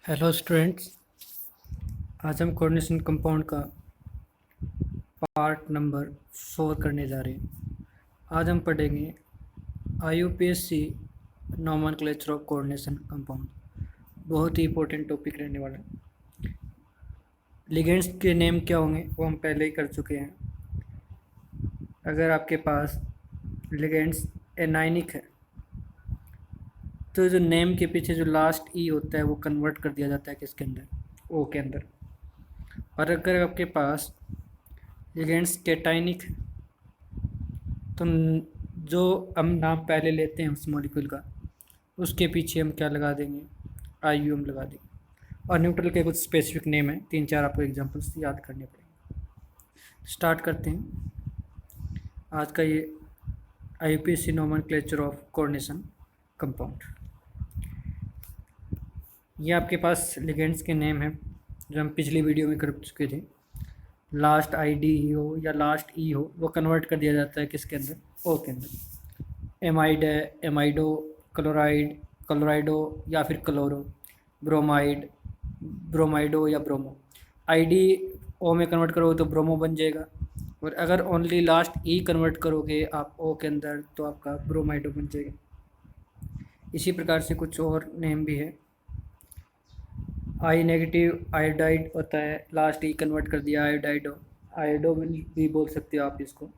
Hello students, आज हम coordination compound का पार्ट नंबर 4 करने जा रहे हैं। आज हम पढ़ेंगे IUPAC nomenclature of coordination compound. बहुत ही इंपॉर्टेंट टॉपिक रहने वाला है। लिगेंड्स के नेम क्या होंगे वो हम पहले ही कर चुके हैं। अगर आपके पास लिगेंड्स एनाइनिक है तो जो नेम के पीछे जो लास्ट ई होता है वो कन्वर्ट कर दिया जाता है किसके अंदर, ओ के अंदर। और अगर आपके पास लिगेंड्स कैटाइनिक है तो जो हम नाम पहले लेते हैं उस मॉलिक्यूल का उसके पीछे हम क्या लगा देंगे, IUM लगा देंगे। और न्यूट्रल के कुछ स्पेसिफिक नेम हैं, 3-4 आपको एग्जांपल्स याद करने पड़ेंगे। स्टार्ट करते हैं आज का ये IUPAC nomenclature of coordination compound. ये आपके पास लिगेंड्स के नेम हैं जो हम पिछली वीडियो में कर चुके थे। लास्ट ID ही हो या लास्ट E हो वो कन्वर्ट कर दिया जाता है किसके अंदर, O के अंदर। एमाइड है, एमाइडो, क्लोराइड, क्लोराइडो या फिर क्लोरो, ब्रोमाइड, ब्रोमाइडो या ब्रोमो। ID O में कन्वर्ट करोगे तो ब्रोमो बन जाएगा, और अगर ओनली लास्ट E कन्वर्ट करोगे आप O के अंदर तो आपका ब्रोमाइडो बन जाएगा। इसी प्रकार से कुछ और नेम भी है। I नेगेटिव आयोडाइड होता है, लास्ट ई कन्वर्ट कर दिया आयोडाइडो, आयोडो भी बोल सकते हो आप इसको।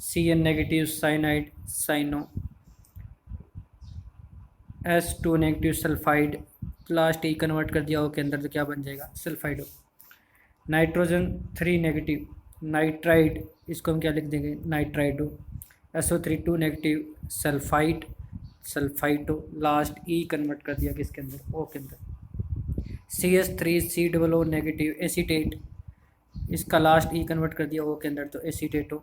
Cn negative cyanide, cyano. S2 negative sulphide, last ई कन्वर्ट कर दिया हो के अंदर तो क्या बन जाएगा, सल्फाइडो। नाइट्रोजन 3 नेगेटिव नाइट्राइड, इसको हम क्या लिख देंगे, nitrido. SO3 2 negative sulphide, sulphito, last ई कन्वर्ट कर दिया किसके अंदर, ओ के अंदर। CS3 COO नेगेटिव एसीटेट, इसका लास्ट ई कन्वर्ट कर दिया ओ के अंदर तो एसीटेटो।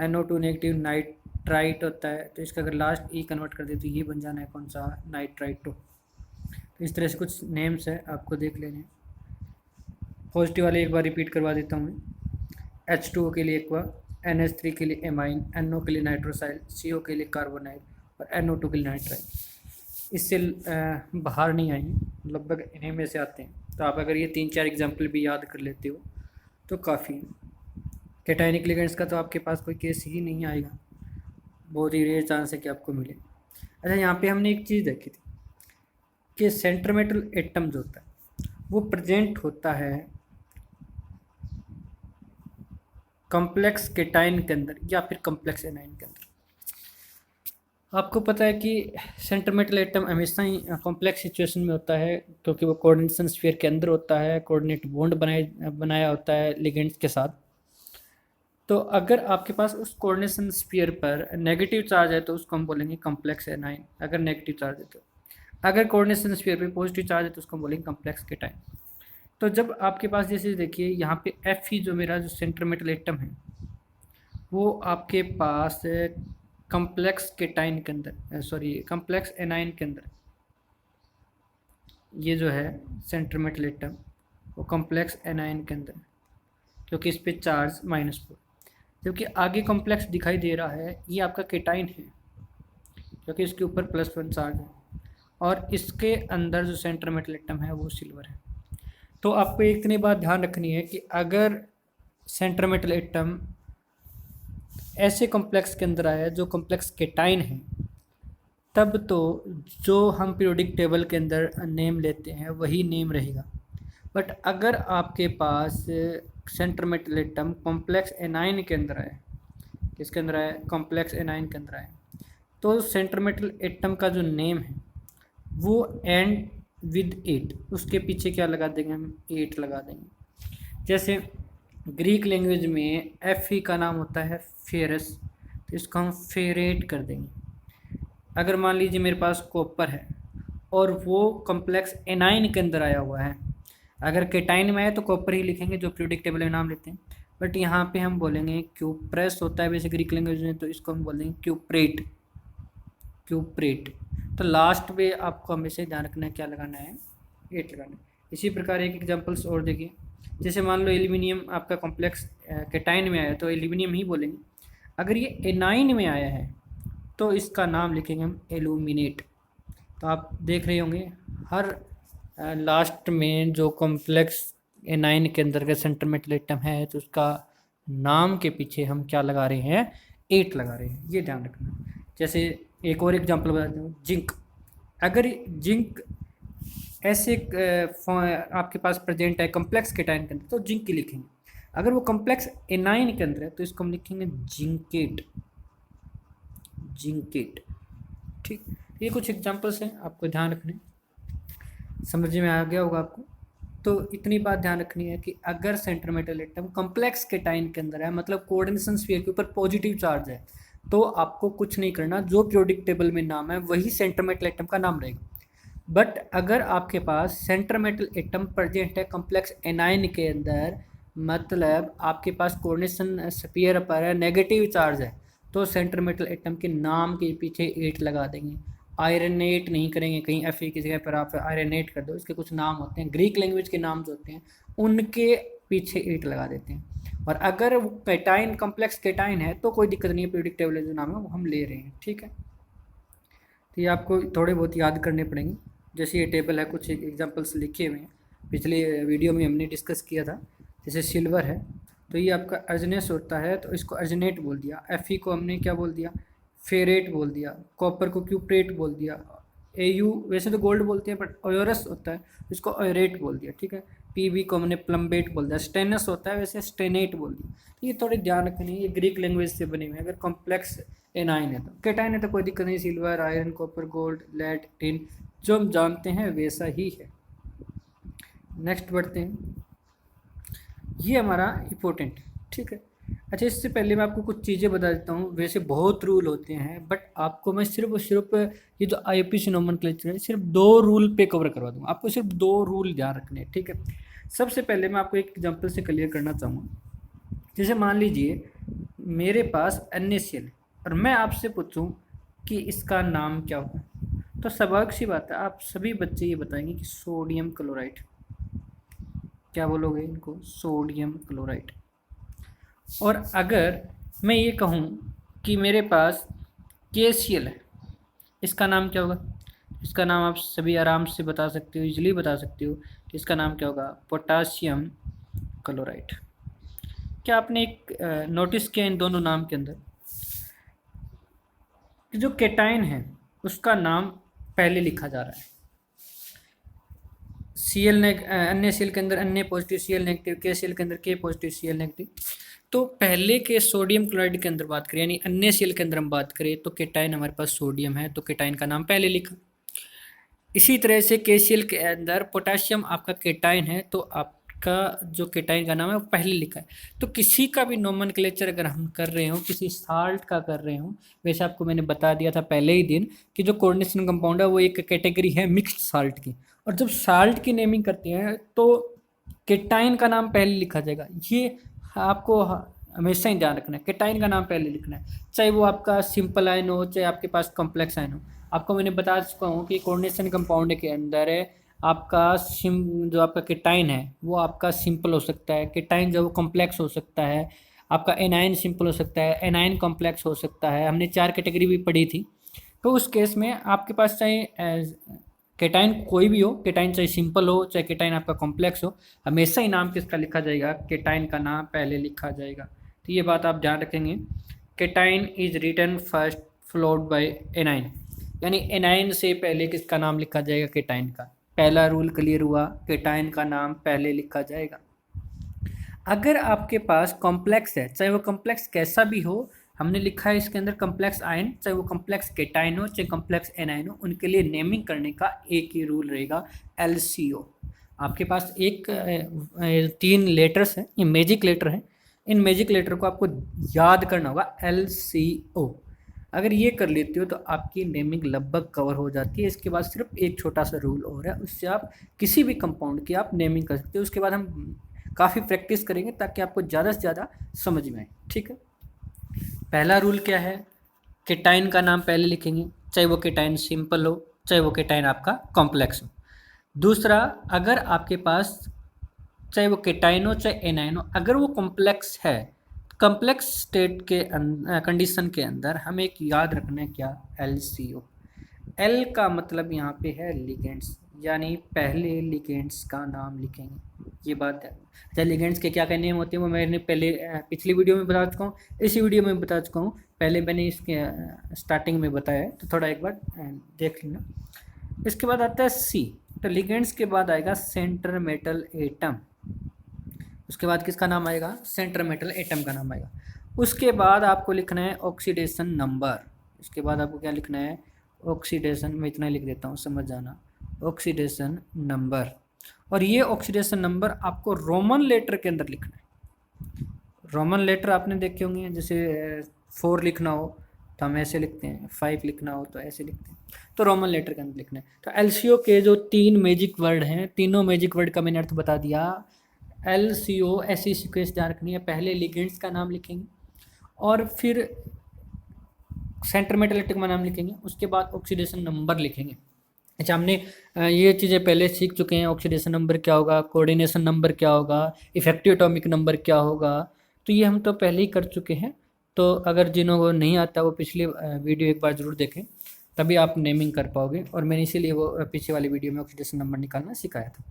NO2 नेगेटिव नाइट्राइट होता है, तो इसका अगर लास्ट ई कन्वर्ट कर दिया तो ये बन जाना है कौन सा, नाइट्राइटो। तो इस तरह से कुछ नेम्स हैं, आपको देख लेने। पॉजिटिव वाले एक बार रिपीट करवा देता हूँ मैं। H2O के लिए एक्वा, NH3 के लिए एमाइन, NO के लिए नाइट्रोसाइल, CO के लिए कार्बोनाइल और NO2 के लिए नाइट्राइल। इससे बाहर नहीं आएंगे, लगभग इन्हीं में से आते हैं। तो आप अगर ये 3-4 एग्जाम्पल भी याद कर लेते हो तो काफ़ी है। कैटाइनिक लिगेंड्स का तो आपके पास कोई केस ही नहीं आएगा, बहुत ही रेयर चांस है कि आपको मिले। अच्छा, यहाँ पे हमने एक चीज़ देखी थी कि सेंट्रोमेटल एटम जो होता है वो प्रेजेंट होता है कॉम्प्लेक्स कैटाइन के अंदर या फिर कॉम्प्लेक्स एनाइन के अंदर। आपको पता है कि सेंट्रोमेटल एटम हमेशा ही कॉम्प्लेक्स सिचुएशन में होता है क्योंकि वो कोऑर्डिनेशन स्फीयर के अंदर होता है, कोऑर्डिनेट बॉन्ड बनाया होता है लिगेंड्स के साथ। तो अगर आपके पास उस कोऑर्डिनेशन स्फीयर पर नेगेटिव चार्ज है तो उसको हम बोलेंगे कॉम्प्लेक्स एनाइन, अगर नेगेटिव चार्ज है तो। अगर कोऑर्डिनेशन स्फीयर पर पॉजिटिव चार्ज है तो उसको हम बोलेंगे कॉम्प्लेक्स कैटाइन। तो जब आपके पास जैसे देखिए यहाँ पे Fe जो मेरा जो सेंट्रोमेटल एटम है वो आपके पास कॉम्प्लेक्स कैटाइन के अंदर, सॉरी कॉम्प्लेक्स एनाइन के अंदर, ये जो है सेंट्रोमेटल एटम वो कॉम्प्लेक्स एनाइन के अंदर, क्योंकि इस पे चार्ज -4, जबकि आगे कॉम्प्लेक्स दिखाई दे रहा है ये आपका कैटाइन है क्योंकि इसके ऊपर +1 चार्ज है, और इसके अंदर जो सेंट्रोमेटल एटम है वो सिल्वर है। तो आपको इतनी बात ध्यान रखनी है कि अगर सेंट्रोमेटल एटम ऐसे कॉम्प्लेक्स के अंदर आया है जो कॉम्प्लेक्स कैटाइन है, तब तो जो हम पीरियोडिक टेबल के अंदर नेम लेते हैं वही नेम रहेगा। बट अगर आपके पास सेंट्रोमेटल एटम कॉम्प्लेक्स एनाइन के अंदर आए, किसके अंदर आए, कॉम्प्लेक्स एनाइन के अंदर आए, तो सेंट्रोमेटल एटम का जो नेम है वो एंड विद 8, उसके पीछे क्या लगा देंगे हम, 8 लगा देंगे। जैसे ग्रीक लैंग्वेज में Fe का नाम होता है फेरस, तो इसको हम फेरेट कर देंगे। अगर मान लीजिए मेरे पास कॉपर है और वो कॉम्प्लेक्स एनाइन के अंदर आया हुआ है, अगर कैटाइन में आए तो कॉपर ही लिखेंगे जो पीरियोडिक टेबल में नाम लेते हैं, बट यहाँ पे हम बोलेंगे क्यूप्रेस होता है वैसे ग्रीक लैंग्वेज में, तो इसको हम बोलेंगे क्यूप्रेट, क्यूप्रेट। तो लास्ट पे आपको हमेशा ध्यान रखना है क्या लगाना है, 8 लगाना है। इसी प्रकार एक एग्जांपल्स और देखिए, जैसे मान लो एल्यूमिनियम आपका कॉम्प्लेक्स कैटाइन में आया तो एल्यूमिनियम ही बोलेंगे। अगर ये एनाइन में आया है तो इसका नाम लिखेंगे हम एल्यूमिनेट। तो आप देख रहे होंगे हर लास्ट में जो कॉम्प्लेक्स एनाइन के अंदर का सेंटर मेटल एटम है तो उसका नाम के पीछे हम क्या लगा रहे हैं, 8 लगा रहे हैं, ये ध्यान रखना। जैसे एक और एग्जांपल बताता हूँ, जिंक। अगर जिंक ऐसे आपके पास प्रेजेंट है कॉम्प्लेक्स केटाइन के अंदर तो जिंक की लिखेंगे। अगर वो कॉम्प्लेक्स एनाइन के अंदर है तो इसको हम लिखेंगे जिंकेट, जिंकेट। ठीक, ये कुछ एग्जांपल्स हैं, आपको ध्यान रखने, समझ में आ गया होगा आपको। तो इतनी बात ध्यान रखनी है कि अगर centre metal atom complex cation के अंदर है, मतलब कोऑर्डिनेशन स्फीयर के ऊपर पॉजिटिव चार्ज है, तो आपको कुछ नहीं करना, जो पीरियोडिक टेबल में नाम है वही सेंटर मेटल एटम का नाम रहेगा। बट अगर आपके पास सेंटर मेटल एटम प्रेजेंट है कॉम्प्लेक्स एनाइन के अंदर, मतलब आपके पास कोऑर्डिनेशन स्फीयर पर है नेगेटिव चार्ज है, तो सेंटर मेटल एटम के नाम के पीछे 8 लगा देंगे। आयरनेट नहीं करेंगे, कहीं एफ की जगह पर आप आयरनेट कर दो, इसके कुछ नाम होते हैं, ग्रीक लैंग्वेज के नाम जो होते हैं उनके पीछे 8 लगा देते हैं। और अगर वो केटाइन कॉम्प्लेक्स केटाइन है तो कोई दिक्कत नहीं है, पीरियोडिक टेबल जो नाम है वो हम ले रहे हैं, ठीक है। तो ये आपको थोड़े बहुत याद करने पड़ेंगे। जैसे ये टेबल है, कुछ एग्जांपल्स लिखे हुए हैं, पिछले वीडियो में हमने डिस्कस किया था। जैसे सिल्वर है तो ये आपका अर्जनेस होता है, तो इसको अर्जनेट बोल दिया। एफ को हमने क्या बोल दिया, फेरेट बोल दिया। कॉपर को क्यूप्रेट बोल दिया। एयू वैसे तो गोल्ड बोलते हैं बट ओयोरस होता है, इसको ओयरेट बोल दिया, ठीक है। पीबी को हमने प्लम्बेट बोल दिया। स्टेनस होता है वैसे स्टेनेट बोल दिया। तो ये थोड़े ध्यान रखने, ये ग्रीक लैंग्वेज से बने हुए हैं। अगर कॉम्प्लेक्स एनाइन है तो, केटाइन है तो कोई दिक्कत नहीं, silver, iron, copper, gold, lead, tin, जो हम जानते हैं वैसा ही है। नेक्स्ट बढ़ते हैं, ये हमारा इम्पोर्टेंट, ठीक है। अच्छा, इससे पहले मैं आपको कुछ चीज़ें बता देता हूँ। वैसे बहुत रूल होते हैं बट आपको मैं सिर्फ और सिर्फ ये जो आईपीसी नोमेनक्लेचर है सिर्फ 2 रूल पे कवर करवा दूँगा। आपको सिर्फ 2 रूल ध्यान रखने हैं, ठीक है। सबसे पहले मैं आपको एक एग्जांपल से क्लियर करना चाहूँगा। जैसे मान लीजिए मेरे पास NaCl है और मैं आपसे पूछूं कि इसका नाम क्या होगा, तो स्वाभाविक सी बात है आप सभी बच्चे ये बताएंगे कि सोडियम क्लोराइड। क्या बोलोगे इनको, सोडियम क्लोराइड। और अगर मैं ये कहूँ कि मेरे पास KCl है, इसका नाम क्या होगा? इसका नाम आप सभी आराम से बता सकते हो, इजीली बता सकते हो कि इसका नाम क्या होगा, पोटासियम क्लोराइड। क्या आपने एक नोटिस किया इन दोनों नाम के अंदर कि जो केटाइन है उसका नाम पहले लिखा जा रहा है। Cl NaCl के अंदर Na positive, Cl negative, KCl के अंदर K पॉजिटिव, Cl नेगेटिव। तो पहले के सोडियम क्लोराइड के अंदर बात करें, यानी NaCl के अंदर हम बात करें, तो केटाइन हमारे पास सोडियम है तो केटाइन का नाम पहले लिखा। इसी तरह से KCl के अंदर पोटासियम आपका केटाइन है तो आपका जो केटाइन का नाम है वो पहले लिखा है। तो किसी का भी नोमेनक्लेचर अगर हम कर रहे हो, किसी साल्ट का कर रहे हो, वैसे आपको मैंने बता दिया था पहले ही दिन कि जो कोऑर्डिनेशन कंपाउंड है वो एक कैटेगरी है मिक्स्ड साल्ट की। और जब साल्ट की नेमिंग करते हैं तो केटाइन का नाम पहले लिखा जाएगा। ये आपको हमेशा ही ध्यान रखना है, केटाइन का नाम पहले लिखना है, चाहे वो आपका सिंपल आयन हो चाहे आपके पास कॉम्प्लेक्स आयन हो। आपको मैंने बता चुका हूँ कि कोऑर्डिनेशन कंपाउंड के अंदर है आपका जो आपका केटाइन है वो आपका सिंपल हो सकता है, केटाइन जो वो कॉम्प्लेक्स हो सकता है, आपका एनाइन सिंपल हो सकता है, एनाइन कॉम्प्लेक्स हो सकता है। हमने 4 कैटेगरी भी पढ़ी थी। तो उस केस में आपके पास चाहे केटाइन कोई भी हो, केटाइन चाहे सिंपल हो चाहे केटाइन आपका कॉम्प्लेक्स हो, हमेशा ही नाम किसका लिखा जाएगा, केटाइन का नाम पहले लिखा जाएगा। तो ये बात आप ध्यान रखेंगे। Cation is written first followed by anion, यानी एनाइन से पहले किसका नाम लिखा जाएगा, केटाइन का। पहला रूल क्लियर हुआ, केटाइन का नाम पहले लिखा जाएगा। अगर आपके पास कॉम्प्लेक्स है, चाहे वो कॉम्प्लेक्स कैसा भी हो, हमने लिखा है इसके अंदर कॉम्प्लेक्स आयन, चाहे वो कॉम्प्लेक्स केटाइन हो चाहे कॉम्प्लेक्स एनाइन हो, उनके लिए नेमिंग करने का एक ही रूल रहेगा, LCO। आपके पास 3 लेटर्स हैं, ये मैजिक लेटर हैं, इन मैजिक लेटर को आपको याद करना होगा, LCO। अगर ये कर लेते हो तो आपकी नेमिंग लगभग कवर हो जाती है। इसके बाद सिर्फ एक छोटा सा रूल और है, उससे आप किसी भी कंपाउंड की आप नेमिंग कर सकते हो। उसके बाद हम काफ़ी प्रैक्टिस करेंगे ताकि आपको ज़्यादा से ज़्यादा समझ में आए, ठीक है। पहला रूल क्या है, केटाइन का नाम पहले लिखेंगे, चाहे वो केटाइन सिंपल हो चाहे वो केटाइन आपका कॉम्प्लेक्स हो। दूसरा, अगर आपके पास चाहे वो केटाइन हो चाहे एनाइन हो, अगर वो कॉम्प्लेक्स है, कॉम्प्लेक्स स्टेट के कंडीशन के अंदर हमें एक याद रखना है क्या, LCO। L का मतलब यहाँ पे है लिगेंड्स, यानी पहले लिगेंड्स का नाम लिखेंगे। ये बात है, अच्छा लिगेंड्स के क्या क्या नेम होते हैं वो मैंने पहले पिछली वीडियो में बता चुका हूँ, इसी वीडियो में बता चुका हूँ, पहले मैंने इसके स्टार्टिंग में बताया है, तो थोड़ा एक बार देख लेना। इसके बाद आता है सी, तो लिगेंड्स के बाद आएगा सेंटर मेटल एटम, उसके बाद किसका नाम आएगा, सेंटर मेटल एटम का नाम आएगा। उसके बाद आपको लिखना है ऑक्सीडेशन नंबर, इसके बाद आपको क्या लिखना है, ऑक्सीडेशन, मैं इतना लिख देता हूँ समझ जाना, ऑक्सीडेशन नंबर। और ये ऑक्सीडेशन नंबर आपको रोमन लेटर के अंदर लिखना है। रोमन लेटर आपने देखे होंगे, जैसे 4 लिखना हो तो हम ऐसे लिखते हैं, 5 लिखना हो तो ऐसे लिखते हैं, तो रोमन लेटर के अंदर लिखना है। तो एलसीओ के जो 3 मैजिक वर्ड हैं, तीनों मैजिक वर्ड का मैंने अर्थ बता दिया। एलसीओ ऐसी सीक्वेंस ध्यान रखनी है, पहले लिगेंड्स का नाम लिखेंगे और फिर सेंटर मेटल एटम का नाम लिखेंगे, उसके बाद ऑक्सीडेशन नंबर लिखेंगे। अच्छा हमने ये चीज़ें पहले सीख चुके हैं, ऑक्सीडेशन नंबर क्या होगा, कोऑर्डिनेशन नंबर क्या होगा, इफेक्टिव एटॉमिक नंबर क्या होगा, तो ये हम तो पहले ही कर चुके हैं। तो अगर जिन्हों को नहीं आता वो पिछली वीडियो एक बार ज़रूर देखें, तभी आप नेमिंग कर पाओगे, और मैंने इसीलिए वो पीछे वाली वीडियो में ऑक्सीडेशन नंबर निकालना सिखाया था।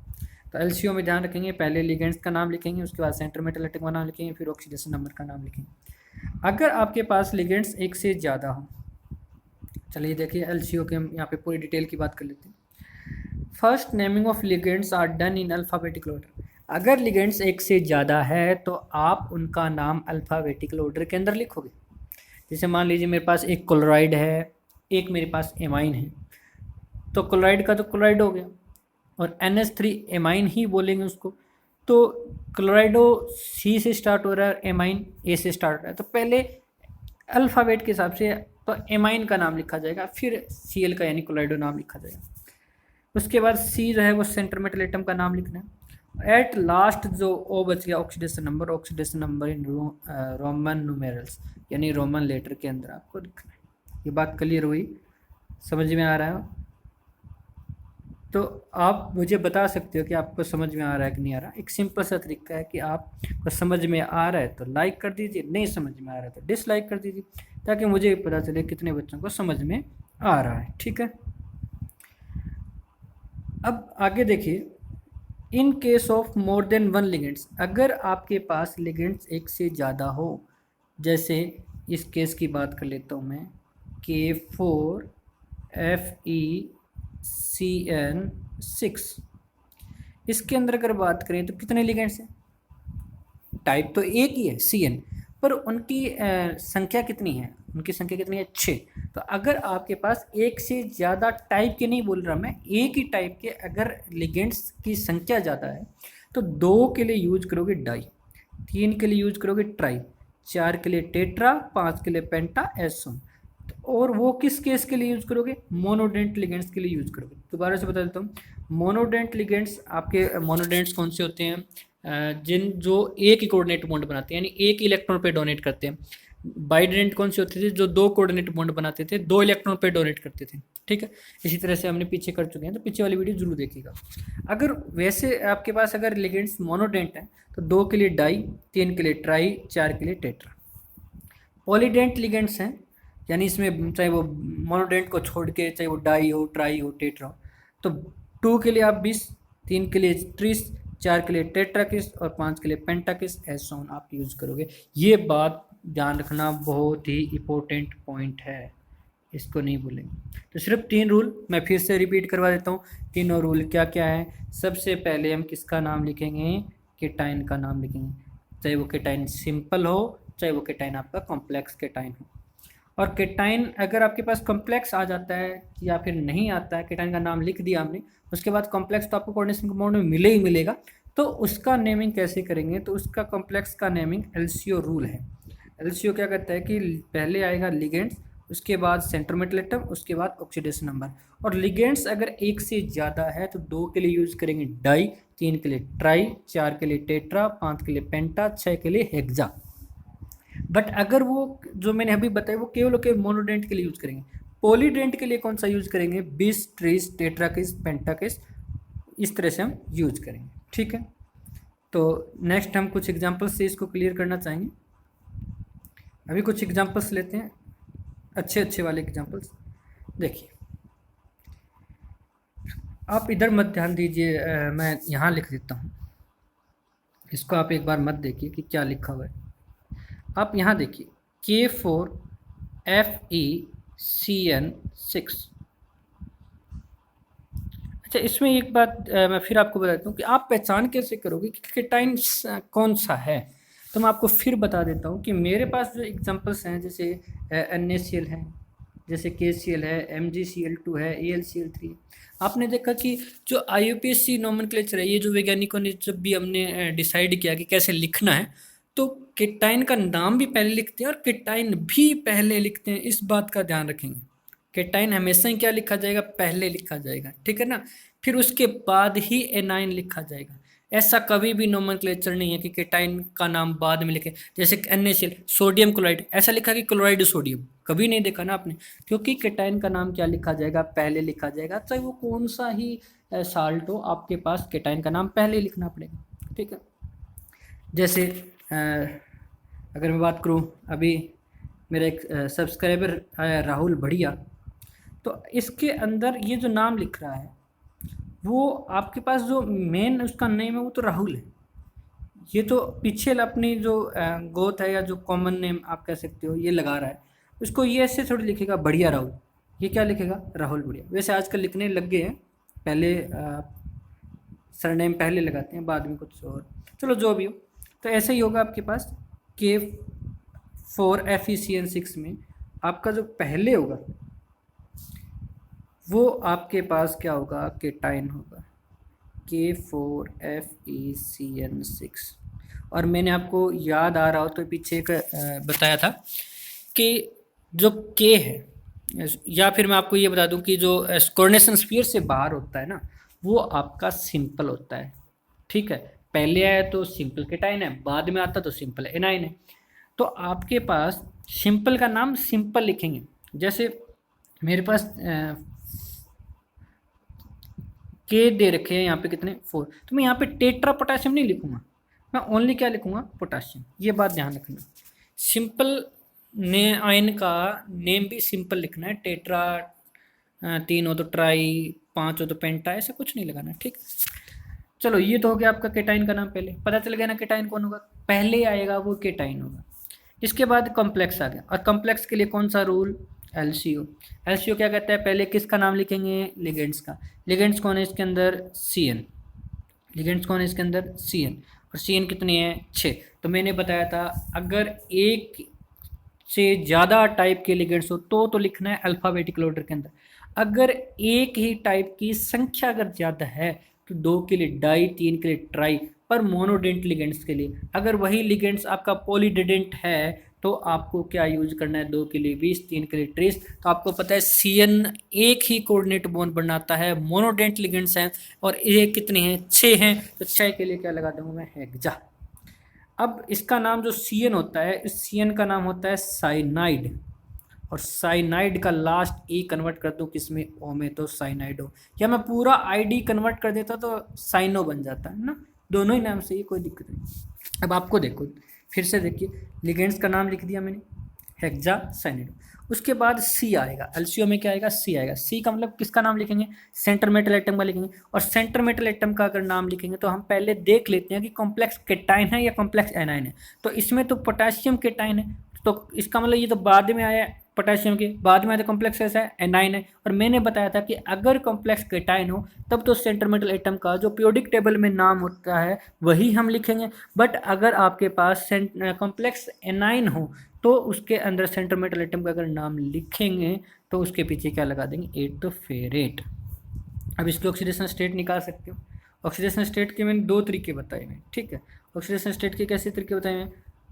तो एलसीओ में ध्यान रखेंगे, पहले लिगेंड्स का नाम लिखेंगे, उसके बाद सेंटर मेटल एटम का नाम लिखेंगे, फिर ऑक्सीडेशन नंबर का नाम लिखेंगे। अगर आपके पास लिगेंड्स एक से ज़्यादा हो, चलिए देखिए एलसीओ के हम यहाँ पे पूरी डिटेल की बात कर लेते हैं। First naming of ligands are done in alphabetical order. अगर लिगेंड्स एक से ज़्यादा है तो आप उनका नाम अल्फ़ाबेटिकल ऑर्डर के अंदर लिखोगे। जैसे मान लीजिए मेरे पास एक क्लोराइड है, एक मेरे पास एमाइन है, तो क्लोराइड का तो क्लोराइड हो गया, और NH3 एमाइन ही बोलेंगे उसको। तो क्लोराइडो सी से स्टार्ट हो रहा है, एमाइन ए से स्टार्ट हो रहा है, तो पहले अल्फ़ाबेट के हिसाब से तो एमाइन का नाम लिखा जाएगा, फिर Cl का यानी क्लोराइडो नाम लिखा जाएगा। उसके बाद सी जो है वो सेंटर मेटल एटम का नाम लिखना है। एट लास्ट जो ओ बच गया oxidation number, oxidation number in Roman numerals यानी रोमन लेटर के अंदर आपको लिखना है। ये बात क्लियर हुई, समझ में आ रहा है? तो आप मुझे बता सकते हो कि आपको समझ में आ रहा है कि नहीं आ रहा। एक सिंपल सा तरीका है कि आपको समझ में आ रहा है तो लाइक कर दीजिए, नहीं समझ में आ रहा है तो डिसलाइक कर दीजिए, ताकि मुझे भी पता चले कितने बच्चों को समझ में आ रहा है। ठीक है, अब आगे देखिए, in case of more than one ligands, अगर आपके पास लिगेंड्स एक से ज़्यादा हो, जैसे इस केस की बात कर लेता हूँ मैं, K4FeCN6, इसके अंदर अगर बात करें तो कितने लिगेंड्स हैं, टाइप तो एक ही है CN, पर उनकी संख्या कितनी है, उनकी संख्या कितनी है 6। तो अगर आपके पास एक से ज़्यादा टाइप के, नहीं बोल रहा मैं, एक ही टाइप के अगर लिगेंड्स की संख्या ज़्यादा है तो 2 के लिए यूज करोगे डाई, 3 के लिए यूज करोगे ट्राई, 4 के लिए टेट्रा, 5 के लिए पेंटा, एसोन। और वो किस केस के लिए यूज करोगे, मोनोडेंट लिगेंड्स के लिए यूज करोगे। दोबारा से बता देता हूँ, मोनोडेंट लिगेंड्स आपके मोनोडेंट्स कौन से होते हैं, जिन जो एक ही कोऑर्डिनेट बॉन्ड बनाते हैं, यानी एक इलेक्ट्रॉन पे डोनेट करते हैं। बाइडेंट कौन से होते थे, जो 2 कोऑर्डिनेट बॉन्ड बनाते थे, 2 इलेक्ट्रॉन पे डोनेट करते थे। ठीक है, इसी तरह से हमने पीछे कर चुके हैं, तो पीछे वाली वीडियो जरूर देखिएगा। अगर वैसे आपके पास अगर लिगेंड्स मोनोडेंट हैं तो 2 के लिए डाई, 3 के लिए ट्राई, 4 के लिए टेट्रा। पॉलीडेंट लिगेंड्स हैं, यानी इसमें चाहे वो मोनोडेंट को छोड़ के, चाहे वो डाई हो, ट्राई हो, टेट्रा हो, तो 2 के लिए आप 20, 3 के लिए 30, 4 के लिए टेट्राकिस और 5 के लिए पेंटाकिस, एसोन आप यूज करोगे। ये बात ध्यान रखना, बहुत ही इंपॉर्टेंट पॉइंट है, इसको नहीं भूलेंगे। तो सिर्फ 3 रूल मैं फिर से रिपीट करवा देता हूँ। तीनों रूल क्या क्या है, सबसे पहले हम किसका नाम लिखेंगे, केटाइन का नाम लिखेंगे, चाहे वो केटाइन सिंपल हो, चाहे वो केटाइन आपका कॉम्प्लेक्स केटाइन हो। और केटाइन अगर आपके पास कॉम्प्लेक्स आ जाता है या फिर नहीं आता है, केटाइन का नाम लिख दिया हमने, उसके बाद कॉम्प्लेक्स तो आपको कोऑर्डिनेशन कंपाउंड में मिले ही मिलेगा, तो उसका नेमिंग कैसे करेंगे, तो उसका कॉम्प्लेक्स का नेमिंग एलसीओ रूल है। एलसीओ क्या कहता है कि पहले आएगा लिगेंड्स, उसके बाद सेंटर मेटल एटम, उसके बाद ऑक्सीडेशन नंबर। और लिगेंड्स अगर एक से ज़्यादा है तो 2 के लिए यूज करेंगे डाई, 3 के लिए ट्राई, 4 के लिए टेट्रा, 5 के लिए पेंटा, 6 के लिए हेक्सा। बट अगर वो जो मैंने अभी बताया वो केवल मोनोडेंट के लिए यूज करेंगे। पॉलीडेंट के लिए कौन सा यूज करेंगे, 20, 30, टेट्राकिस, पेंटाकिस, इस तरह से हम यूज करेंगे। ठीक है, तो नेक्स्ट हम कुछ एग्जांपल्स से इसको क्लियर करना चाहेंगे। अभी कुछ एग्जांपल्स लेते हैं, अच्छे अच्छे वाले एग्जांपल्स। देखिए, आप इधर मत ध्यान दीजिए, मैं यहाँ लिख देता हूँ। इसको आप एक बार मत देखिए कि क्या लिखा हुआ है। आप यहाँ देखिए K4FeCN6। अच्छा, इसमें एक बात मैं फिर आपको बता देता हूँ कि आप पहचान कैसे करोगे कि केटाइन कौन सा है। तो मैं आपको फिर बता देता हूँ कि मेरे पास जो एग्जांपल्स हैं, जैसे NaCl है, जैसे KCl है, MgCl2 है, AlCl3 है। आपने देखा कि जो IUPAC नोमेनक्लेचर है, ये जो वैज्ञानिकों ने जब भी हमने डिसाइड किया कि कैसे लिखना है, तो केटाइन का नाम भी पहले लिखते हैं और केटाइन भी पहले लिखते हैं। इस बात का ध्यान रखेंगे। केटाइन हमेशा ही क्या लिखा जाएगा, पहले लिखा जाएगा, ठीक है ना। फिर उसके बाद ही एनाइन लिखा जाएगा। ऐसा कभी भी नोमेनक्लेचर नहीं है कि केटाइन का नाम बाद में लिखे। जैसे NaCl सोडियम क्लोराइड, ऐसा लिखा कि क्लोराइड सोडियम, कभी नहीं देखा ना आपने। क्योंकि केटाइन का नाम क्या लिखा जाएगा, पहले लिखा जाएगा। चाहे वो कौन सा ही साल्ट हो, आपके पास केटाइन का नाम पहले लिखना पड़ेगा, ठीक है। जैसे अगर मैं बात करूँ, अभी मेरा एक सब्सक्राइबर आया राहुल बढ़िया, तो इसके अंदर ये जो नाम लिख रहा है, वो आपके पास जो मेन उसका नेम है वो तो राहुल है। ये तो पीछे अपनी जो गोत है या जो कॉमन नेम आप कह सकते हो ये लगा रहा है, उसको ये ऐसे थोड़ी लिखेगा बढ़िया राहुल। ये क्या लिखेगा, राहुल बढ़िया। वैसे आजकल लिखने लग गए हैं, पहले सरनेम पहले लगाते हैं, बाद में कुछ और। चलो जो भी हो, तो ऐसे ही होगा आपके पास। K4FeCN6 में आपका जो पहले होगा वो आपके पास क्या होगा, केटाइन होगा, K4FeCN6। और मैंने आपको याद आ रहा हो तो पीछे एक बताया था कि जो K है, या फिर मैं आपको ये बता दूं कि जो कोऑर्डिनेशन स्फीयर से बाहर होता है ना, वो आपका सिंपल होता है, ठीक है। पहले आया तो सिंपल केटाइन है, बाद में आता तो सिंपल एनाइन है। तो आपके पास सिंपल का नाम सिंपल लिखेंगे। जैसे मेरे पास के दे रखे हैं यहाँ पे कितने, 4, तो मैं यहाँ पे टेट्रा पोटाशियम नहीं लिखूंगा, मैं ओनली क्या लिखूंगा, पोटाशियम। ये बात ध्यान रखना। सिंपल ने आयन का नेम भी सिंपल लिखना है। टेट्रा 3 हो तो ट्राई, 5 हो तो पेंटा, ऐसा कुछ नहीं लगाना, ठीक। चलो, ये तो हो गया आपका केटाइन का नाम। पहले पता चल गया ना केटाइन कौन होगा, पहले आएगा वो केटाइन होगा। इसके बाद कॉम्प्लेक्स आ गया, और कॉम्प्लेक्स के लिए कौन सा रूल, LCO। LCO क्या कहता है, पहले किसका नाम लिखेंगे, लिगेंड्स का। लिगेंड्स कौन है इसके अंदर, CN। लिगेंड्स कौन है इसके अंदर, CN। और CN कितनी है, 6। तो मैंने बताया था अगर एक से ज़्यादा टाइप के लिगेंड्स हो तो लिखना है अल्फ़ाबेटिकल ऑर्डर के अंदर। अगर एक ही टाइप की संख्या अगर ज़्यादा है तो 2 के लिए डाई, 3 के लिए ट्राई, पर मोनोडेंट लिगेंड्स के लिए। अगर वही लिगेंड्स आपका पॉलीडेंट है तो आपको क्या यूज करना है, 2 के लिए 20, 3 के लिए 30। तो आपको पता है CN एक ही कोऑर्डिनेट बॉन्ड बनाता है, मोनोडेंट लिगेंड्स हैं, और ये कितने हैं, 6 हैं। तो 6 के लिए क्या लगा दूंगा मैं, हेक्सा। अब इसका नाम जो CN होता है, इस CN का नाम होता है साइनाइड। और साइनाइड का लास्ट ई कन्वर्ट कर दूं किसमें, ओ में, तो साइनाइडो। या मैं पूरा ID कन्वर्ट कर देता तो साइनो बन जाता है ना। दोनों ही नाम से ही कोई दिक्कत नहीं। अब आपको देखो, फिर से देखिए, लिगेंड्स का नाम लिख दिया मैंने, हेक्सा साइनाइडो। उसके बाद C आएगा, LCO में क्या आएगा, C आएगा। C का मतलब किसका नाम लिखेंगे, सेंटर मेटल एटम का लिखेंगे। और सेंटर मेटल एटम का अगर नाम लिखेंगे तो हम पहले देख लेते हैं कि कॉम्प्लेक्स केटाइन है या कॉम्प्लेक्स एनाइन है। तो इसमें तो पोटाशियम केटाइन है, तो इसका मतलब ये तो बाद में आया, पोटाशियम के बाद में आया, तो कॉम्प्लेक्स कैसा है, एनाइन है। और मैंने बताया था कि अगर कॉम्प्लेक्स केटाइन हो तब तो सेंटर मेटल एटम का जो पीरियोडिक टेबल में नाम होता है वही हम लिखेंगे। बट अगर आपके पास कॉम्प्लेक्स एनाइन हो तो उसके अंदर सेंटर मेटल एटम का अगर नाम लिखेंगे तो उसके पीछे क्या लगा देंगे, 8 तो फेरेट। अब इसके ऑक्सीडेशन स्टेट निकाल सकते हो। ऑक्सीडेशन स्टेट के मैंने 2 तरीके बताए हैं, ठीक है। ऑक्सीडेशन स्टेट के कैसे तरीके बताए हैं,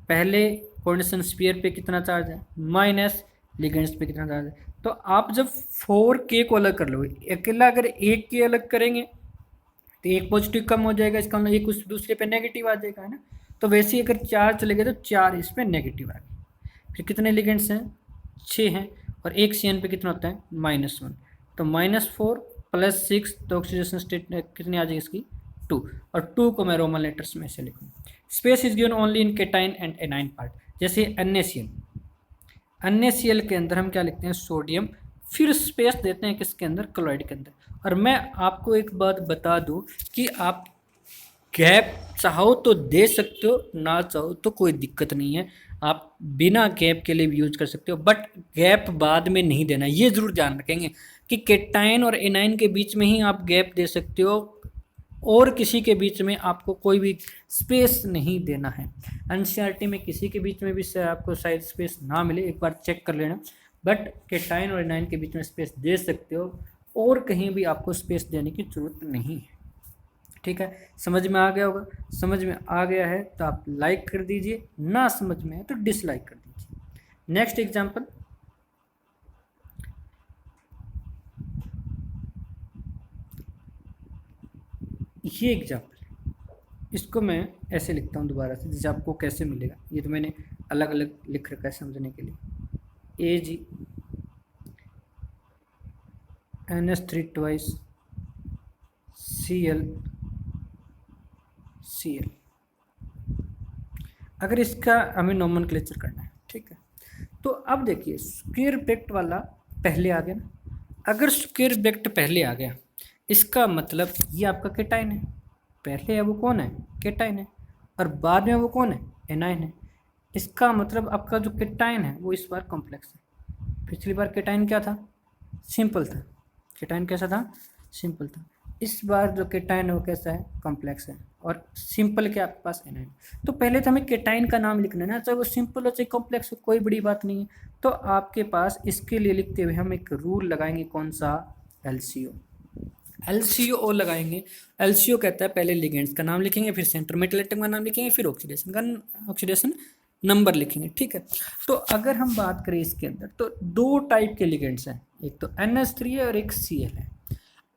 पहले कोऑर्डिनेशन स्फीयर पे कितना चार्ज है, माइनस लिगेंड्स पे कितना चार्ज है। तो आप जब 4K को अलग कर लोगे, अकेला अगर 1K अलग करेंगे तो एक पॉजिटिव कम हो जाएगा, इसका मतलब एक उस दूसरे पे नेगेटिव आ जाएगा, है ना। तो वैसे ही अगर 4 चले गए तो 4 इस पर नेगेटिव आ गए। फिर कितने लिगेंड्स हैं, 6 हैं, और एक CN पे कितना होता है, -1। तो -4 + 6, तो ऑक्सीडेशन स्टेट कितनी आ जाएगी इसकी, 2। और 2 को मैं रोमन लेटर्स में से लिखूँ। Space is given only in cation and A9 part. जैसे NaCl, NaCl के अंदर हम क्या लिखते हैं, सोडियम फिर स्पेस देते हैं किसके अंदर, क्लोराइड के अंदर। और मैं आपको एक बात बता दूं कि आप गैप चाहो तो दे सकते हो, ना चाहो तो कोई दिक्कत नहीं है, आप बिना गैप के लिए भी यूज कर सकते हो, बट गैप बाद में नहीं देना। ये जरूर ध्यान रखेंगे कि केटाइन और एनाइन के बीच में ही आप गैप दे सकते हो, और किसी के बीच में आपको कोई भी स्पेस नहीं देना है। एनसीईआरटी में किसी के बीच में भी आपको शायद स्पेस ना मिले, एक बार चेक कर लेना, बट केटाइन और एनाइन के बीच में स्पेस दे सकते हो, और कहीं भी आपको स्पेस देने की जरूरत नहीं है। ठीक है, समझ में आ गया होगा। समझ में आ गया है तो आप लाइक कर दीजिए, ना समझ में है तो डिसलाइक कर दीजिए। नेक्स्ट एग्जांपल, ये एग्जांपल, इसको मैं ऐसे लिखता हूँ दोबारा से, जैसे आपको कैसे मिलेगा, ये तो मैंने अलग अलग लिख रखा है समझने के लिए। Ag NH3 twice Cl Cl, अगर इसका हमें नोमेनक्लेचर करना है, ठीक है, तो अब देखिए स्क्वायर ब्रैकेट वाला पहले आ गया ना। अगर स्क्वायर ब्रैकेट पहले आ गया, इसका मतलब ये आपका केटाइन है, पहले है वो कौन है, केटाइन है, और बाद में वो कौन है, एनाइन है। इसका मतलब आपका जो केटाइन है वो इस बार कॉम्प्लेक्स है। पिछली बार केटाइन क्या था, सिंपल था। केटाइन कैसा था, सिंपल था। इस बार जो केटाइन है वो कैसा है, कॉम्प्लेक्स है, और सिंपल के आपके पास एनाइन। तो पहले तो हमें केटाइन का नाम लिखना है ना, चाहे वो सिंपल हो चाहे कॉम्प्लेक्स हो, कोई बड़ी बात नहीं है। तो आपके पास इसके लिए लिखते हुए हम एक रूल लगाएंगे, कौन सा, LCO। LCO लगाएंगे। LCO कहता है पहले लिगेंड्स का नाम लिखेंगे, फिर सेंटर मेटल एटम का नाम लिखेंगे, फिर ऑक्सीडेशन नंबर लिखेंगे, ठीक है। तो अगर हम बात करें इसके अंदर, तो दो टाइप के लिगेंड्स हैं, एक तो NH3 है और एक Cl है।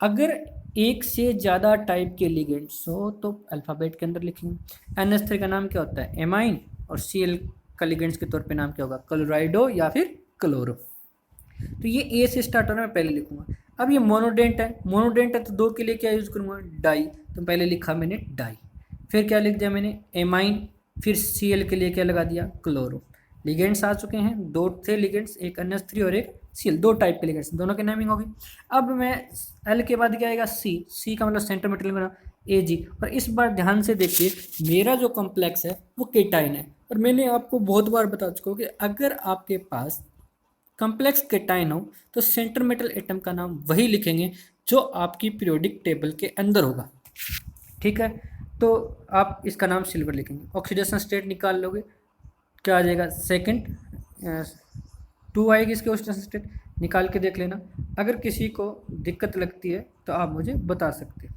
अगर एक से ज़्यादा टाइप के लिगेंड्स हो तो अल्फ़ाबेट के अंदर लिखेंगे। NH3 का नाम क्या होता है, एमाइन, और Cl का लिगेंड्स के तौर पे नाम क्या होगा, क्लोराइडो या फिर क्लोरो। तो ये ए से स्टार्ट हो रहा है, मैं पहले लिखूंगा। अब ये मोनोडेंट है, मोनोडेंट है तो दो के लिए क्या यूज़ करूँगा, डाई। तो पहले लिखा मैंने डाई, फिर क्या लिख दिया मैंने, एमाइन, फिर Cl के लिए क्या लगा दिया, क्लोरो। लिगेंड्स आ चुके हैं, दो थे लिगेंड्स, एक NH3 और एक Cl, दो टाइप के लिगेंड्स, दोनों की नेमिंग होगी। अब मैं L के बाद क्या आएगा, C का मतलब सेंटर मेटल बना, Ag। और इस बार ध्यान से देखिए, मेरा जो कॉम्प्लेक्स है वो केटाइन है, और मैंने आपको बहुत बार बता चुका हूँ कि अगर आपके पास कॉम्प्लेक्स केटाइन हो तो सेंटर मेटल एटम का नाम वही लिखेंगे जो आपकी पीरियोडिक टेबल के अंदर होगा, ठीक है। तो आप इसका नाम सिल्वर लिखेंगे। ऑक्सीडेशन स्टेट निकाल लोगे, क्या आ जाएगा, सेकंड, 2 आएगी इसके ऑक्सीडेशन स्टेट, निकाल के देख लेना। अगर किसी को दिक्कत लगती है तो आप मुझे बता सकते हो,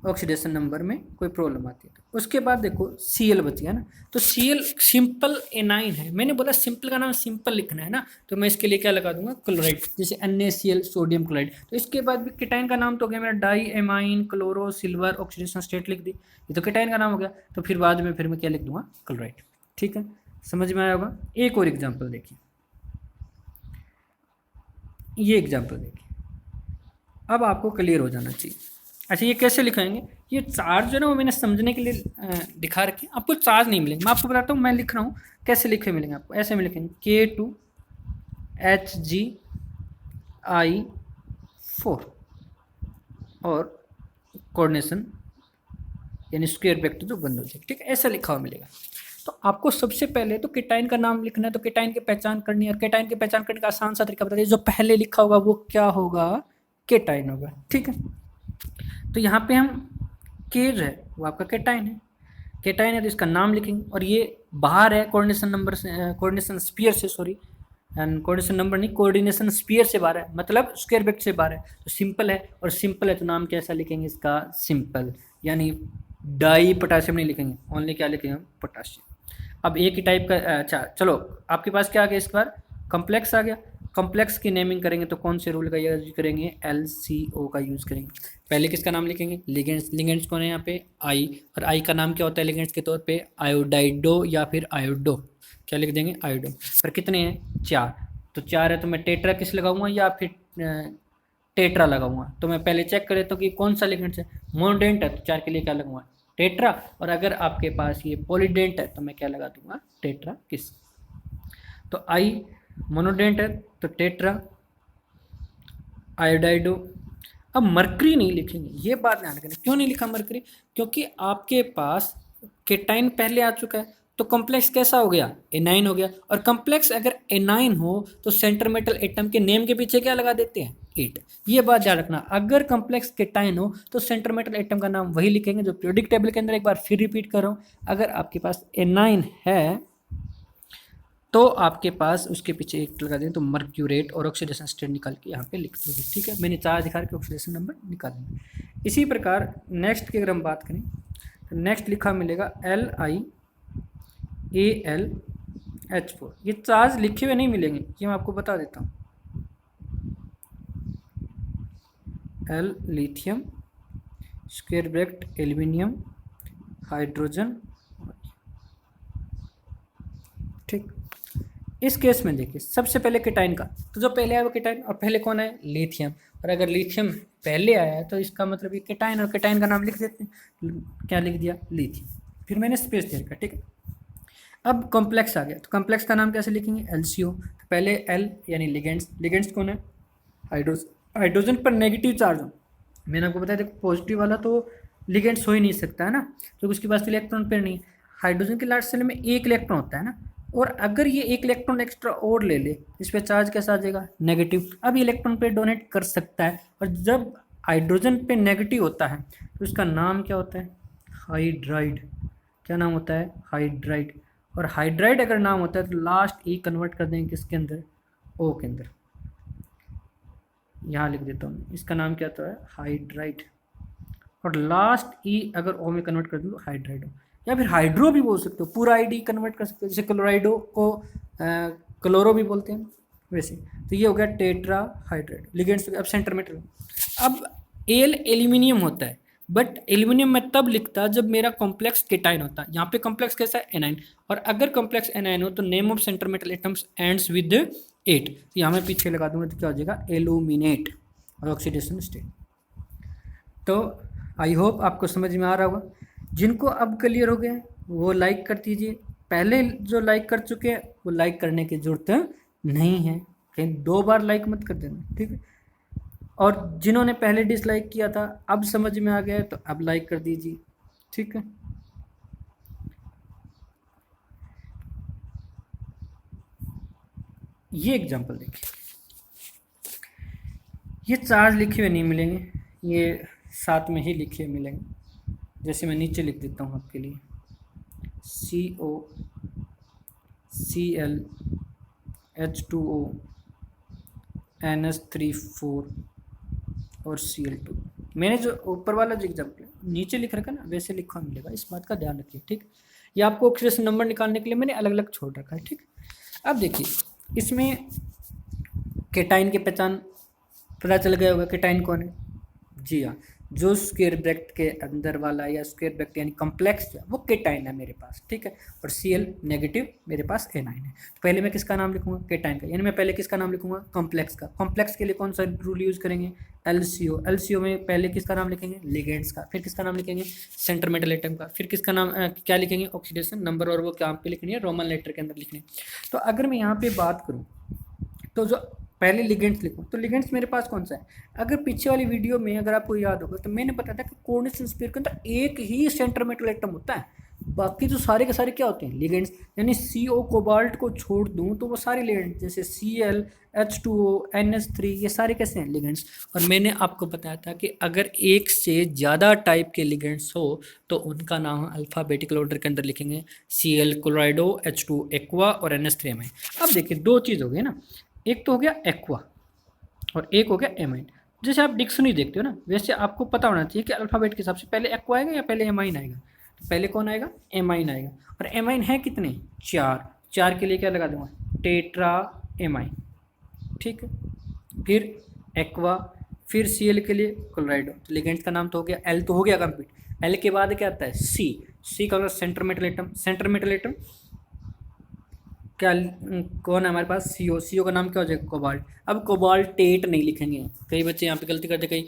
ऑक्सीडेशन नंबर में कोई प्रॉब्लम आती है तो। उसके बाद देखो Cl बच गया ना, तो Cl सिंपल एनाइन है, मैंने बोला सिंपल का नाम सिंपल लिखना है ना, तो मैं इसके लिए क्या लगा दूंगा, क्लोराइड, जैसे NaCl सोडियम क्लोराइड। तो इसके बाद भी केटाइन का नाम तो हो गया मेरा, di amine chloro silver, oxidation state लिख दी, ये तो केटाइन का नाम हो गया। तो फिर बाद में फिर मैं क्या लिख दूंगा, क्लोराइड, ठीक है। समझ में आया होगा। एक और एग्जाम्पल देखिए, ये एग्जाम्पल देखिए, अब आपको क्लियर हो जाना चाहिए। अच्छा, ये कैसे लिखाएंगे, ये चार्ज जो है ना वो मैंने समझने के लिए दिखा रखे, आपको चार्ज नहीं मिलेंगे, मैं आपको बताता हूँ, मैं लिख रहा हूँ कैसे लिखे मिलेंगे आपको। ऐसे में लिखेंगे K2Hgi4 और कोऑर्डिनेशन यानी स्क्वायर ब्रैकेट जो बंद हो जाए, ठीक है, ऐसा लिखा हुआ मिलेगा। तो आपको सबसे पहले तो केटाइन का नाम लिखना है, तो केटाइन की पहचान करनी है, और केटाइन की पहचान करने का आसान सा तरीका बता दिया, जो पहले लिखा होगा वो क्या होगा, केटाइन होगा, ठीक है। तो यहाँ पे हम के जो है वो आपका केटाइन है, केटाइन है तो इसका नाम लिखेंगे, और ये बाहर है कोऑर्डिनेशन नंबर से, कोऑर्डिनेशन स्फीयर से, सॉरी कोऑर्डिनेशन नंबर नहीं, कोऑर्डिनेशन स्फीयर से बाहर है, मतलब स्क्वायर ब्रैकेट से बाहर है, तो सिंपल है, और सिंपल है तो नाम कैसा लिखेंगे इसका, सिंपल, यानी डाई पोटासियम नहीं लिखेंगे, ओनली क्या लिखेंगे, पोटासियम। अब एक ही टाइप का, अच्छा चलो आपके पास क्या आ गया, इस बार कॉम्प्लेक्स आ गया। कॉम्प्लेक्स की नेमिंग करेंगे तो कौन से रूल का यूज करेंगे, LCO का यूज़ करेंगे। पहले किसका नाम लिखेंगे, लिगेंड्स, लिगेंड्स कौन है यहाँ पे, आई, और आई का नाम क्या होता है लिगेंड्स के तौर पे, आयोडाइडो या फिर आयोडो, क्या लिख देंगे, आयोडो। पर कितने हैं, 4, तो 4 है तो मैं टेट्रा किस लगाऊंगा या फिर टेट्रा लगाऊंगा। तो मैं पहले चेक कर लेता हूँ कि कौन सा लिगेंड्स है, मोनोडेंट है तो 4 के लिए क्या लगाऊंगा, टेट्रा, और अगर आपके पास ये पॉलीडेंट है तो मैं क्या लगा दूंगा, टेट्रा किस। तो आई मोनोडेंट है तो टेट्रा, आयोडाइड हो। अब मरकरी नहीं लिखेंगे, ये बात ध्यान रखना। क्यों नहीं लिखा मरकरी? क्योंकि आपके पास केटाइन पहले आ चुका है, तो कॉम्प्लेक्स कैसा हो गया? एनाइन हो गया। और कॉम्प्लेक्स अगर एनाइन हो तो सेंटर मेटल एटम के नेम के पीछे क्या लगा देते हैं? 8। ये बात ध्यान रखना, अगर कॉम्प्लेक्स केटाइन हो तो सेंटर मेटल एटम का नाम वही लिखेंगे जो पीरियोडिक टेबल के अंदर। एक बार फिर रिपीट कर रहा हूँ, अगर आपके पास एनाइन है तो आपके पास उसके पीछे एक लगा दें, तो मर्क्यूरेट और ऑक्सीडेशन स्टेट निकाल के यहाँ पे लिख दोगे। ठीक है, मैंने 4 दिखा के ऑक्सीडेशन नंबर निकाल देंगे। इसी प्रकार नेक्स्ट की अगर हम बात करें तो नेक्स्ट लिखा मिलेगा LiAlH4। ये चार्ज लिखे हुए नहीं मिलेंगे, ये मैं आपको बता देता हूँ। L lithium, square bracket aluminium, hydrogen. ठीक, इस केस में देखिए सबसे पहले केटाइन का, तो जो पहले आया वो केटाइन, और पहले कौन है? लिथियम। और अगर लिथियम पहले आया है तो इसका मतलब ये केटाइन, और केटाइन का नाम लिख देते हैं। क्या लिख दिया? लिथियम। फिर मैंने स्पेस दे रखा। ठीक है, अब कॉम्प्लेक्स आ गया, तो कॉम्प्लेक्स का नाम कैसे लिखेंगे? LCO। तो पहले L यानी लिगेंड्स। लिगेंड्स कौन है? हाइड्रोजन पर नेगेटिव चार्ज हो। मैंने आपको बताया देखो, पॉजिटिव वाला तो लिगेंड्स हो ही नहीं सकता है ना, क्योंकि उसके पास इलेक्ट्रॉन पेयर नहीं। हाइड्रोजन के लास्ट सेल में एक इलेक्ट्रॉन होता है ना, और अगर ये एक इलेक्ट्रॉन एक्स्ट्रा और ले ले, इस पर चार्ज कैसा आ जाएगा? नेगेटिव। अब ये इलेक्ट्रॉन पेयर डोनेट कर सकता है, और जब हाइड्रोजन पे नेगेटिव होता है तो उसका नाम क्या होता है? हाइड्राइड। क्या नाम होता है? हाइड्राइड। और हाइड्राइड अगर नाम होता है तो लास्ट ई कन्वर्ट कर देंगे किसके अंदर? ओ के अंदर। यहाँ लिख देता हूँ, इसका नाम क्या होता है? हाइड्राइड। और लास्ट ई अगर ओ में कन्वर्ट कर दूँ तो हाइड्राइडो, या फिर हाइड्रो भी बोल सकते हो, पूरा आईडी कन्वर्ट कर सकते हो, जैसे क्लोराइडो को क्लोरो भी बोलते हैं वैसे। तो ये हो गया टेट्रा हाइड्राइड। लिगेंड्स अब सेंटर में। अब एल एल्यूमिनियम होता है, बट एल्यूमिनियम मैं तब लिखता जब मेरा कॉम्प्लेक्स केटाइन होता। यहाँ पे कॉम्प्लेक्स कैसा है? एनाइन। और अगर कॉम्प्लेक्स एनाइन हो तो name of centre metal atoms ends with 8। तो यहाँ मैं पीछे लगा दूंगा तो क्या हो जाएगा? एल्यूमिनेट और ऑक्सीडेशन स्टेट। तो आई होप आपको समझ में आ रहा होगा। जिनको अब क्लियर हो गया वो लाइक कर दीजिए। पहले जो लाइक कर चुके हैं वो लाइक करने की ज़रूरत नहीं है, कहीं 2 बार लाइक मत कर देना। ठीक है, और जिन्होंने पहले डिसलाइक किया था अब समझ में आ गया है तो अब लाइक कर दीजिए। ठीक है, ये एग्जांपल देखिए, ये चार्ज लिखे हुए नहीं मिलेंगे, ये साथ में ही लिखे हुए मिलेंगे। जैसे मैं नीचे लिख देता हूँ आपके लिए, CO, Cl, H2O, NH3 4 और Cl2। मैंने जो ऊपर वाला जो एग्जाम्पल नीचे लिख रखा ना वैसे लिखा मिलेगा, इस बात का ध्यान रखिए। ठीक, ये आपको ऑक्सीडेशन नंबर निकालने के लिए मैंने अलग अलग छोड़ रखा है। ठीक, अब देखिए इसमें केटाइन की पहचान पता चल गया होगा, केटाइन कौन है? जी हाँ, जो स्क्वायर ब्रैकेट के अंदर वाला या स्क्वायर ब्रैकेट यानी कॉम्प्लेक्स है वो केटाइन है मेरे पास। ठीक है, और Cl नेगेटिव मेरे पास एनाइन है। तो पहले मैं किसका नाम लिखूंगा? केटाइन का। यानी मैं पहले किसका नाम लिखूंगा? कॉम्प्लेक्स का। कॉम्प्लेक्स के लिए कौन सा रूल यूज करेंगे? LCO। LCO में पहले किसका नाम लिखेंगे? लिगेंड्स का। फिर किसका नाम लिखेंगे? सेंटर मेटल एटम का। फिर किसका नाम क्या लिखेंगे? ऑक्सीडेशन नंबर, और वो क्या पे लिखनी है? रोमन लेटर के अंदर लिखनी। तो अगर मैं यहाँ पे बात करूँ तो जो पहले लिगेंड्स लिखूँ तो लिगेंड्स मेरे पास कौन सा है? अगर पीछे वाली वीडियो में अगर आपको याद होगा तो मैंने बताया था कि कोऑर्डिनेशन स्फीयर के अंदर एक ही सेंटर मेटल एटम होता है, बाकी जो सारे के सारे क्या होते हैं? लिगेंड्स। यानी CO कोबाल्ट को छोड़ दूं तो वो सारे लिगेंड्स, जैसे Cl, H2O, NH3, ये सारे कैसे हैं? लिगेंड्स। और मैंने आपको बताया था कि अगर एक से ज़्यादा टाइप के लिगेंड्स हो तो उनका नाम अल्फ़ाबेटिकल ऑर्डर के अंदर लिखेंगे, Cl क्लोराइडो, H2 एक्वा और NH3 एमाइन। अब देखिए 2 चीज़ हो गई ना, एक तो हो गया एक्वा और एक हो गया एमाइन। जैसे आप डिक्शनरी देखते हो ना वैसे आपको पता होना चाहिए कि अल्फ़ाबेट के हिसाब से पहले एक्वा आएगा या पहले एमाइन आएगा। तो पहले कौन आएगा? एमाइन आएगा। और एमाइन है कितने? 4। 4 के लिए क्या लगा दूंगा? Tetra amine. ठीक है, फिर एक्वा, फिर Cl के लिए क्लोराइडो। तो लिगेंड्स का नाम तो हो गया, L तो हो गया कंप्लीट। L के बाद क्या आता है? C का centre metal atom. Centre metal atom क्या कौन है हमारे पास? CO का नाम क्या हो जाएगा? कोबाल्ट। अब कोबाल्टेट नहीं लिखेंगे, कई बच्चे यहाँ पे गलती करते, कई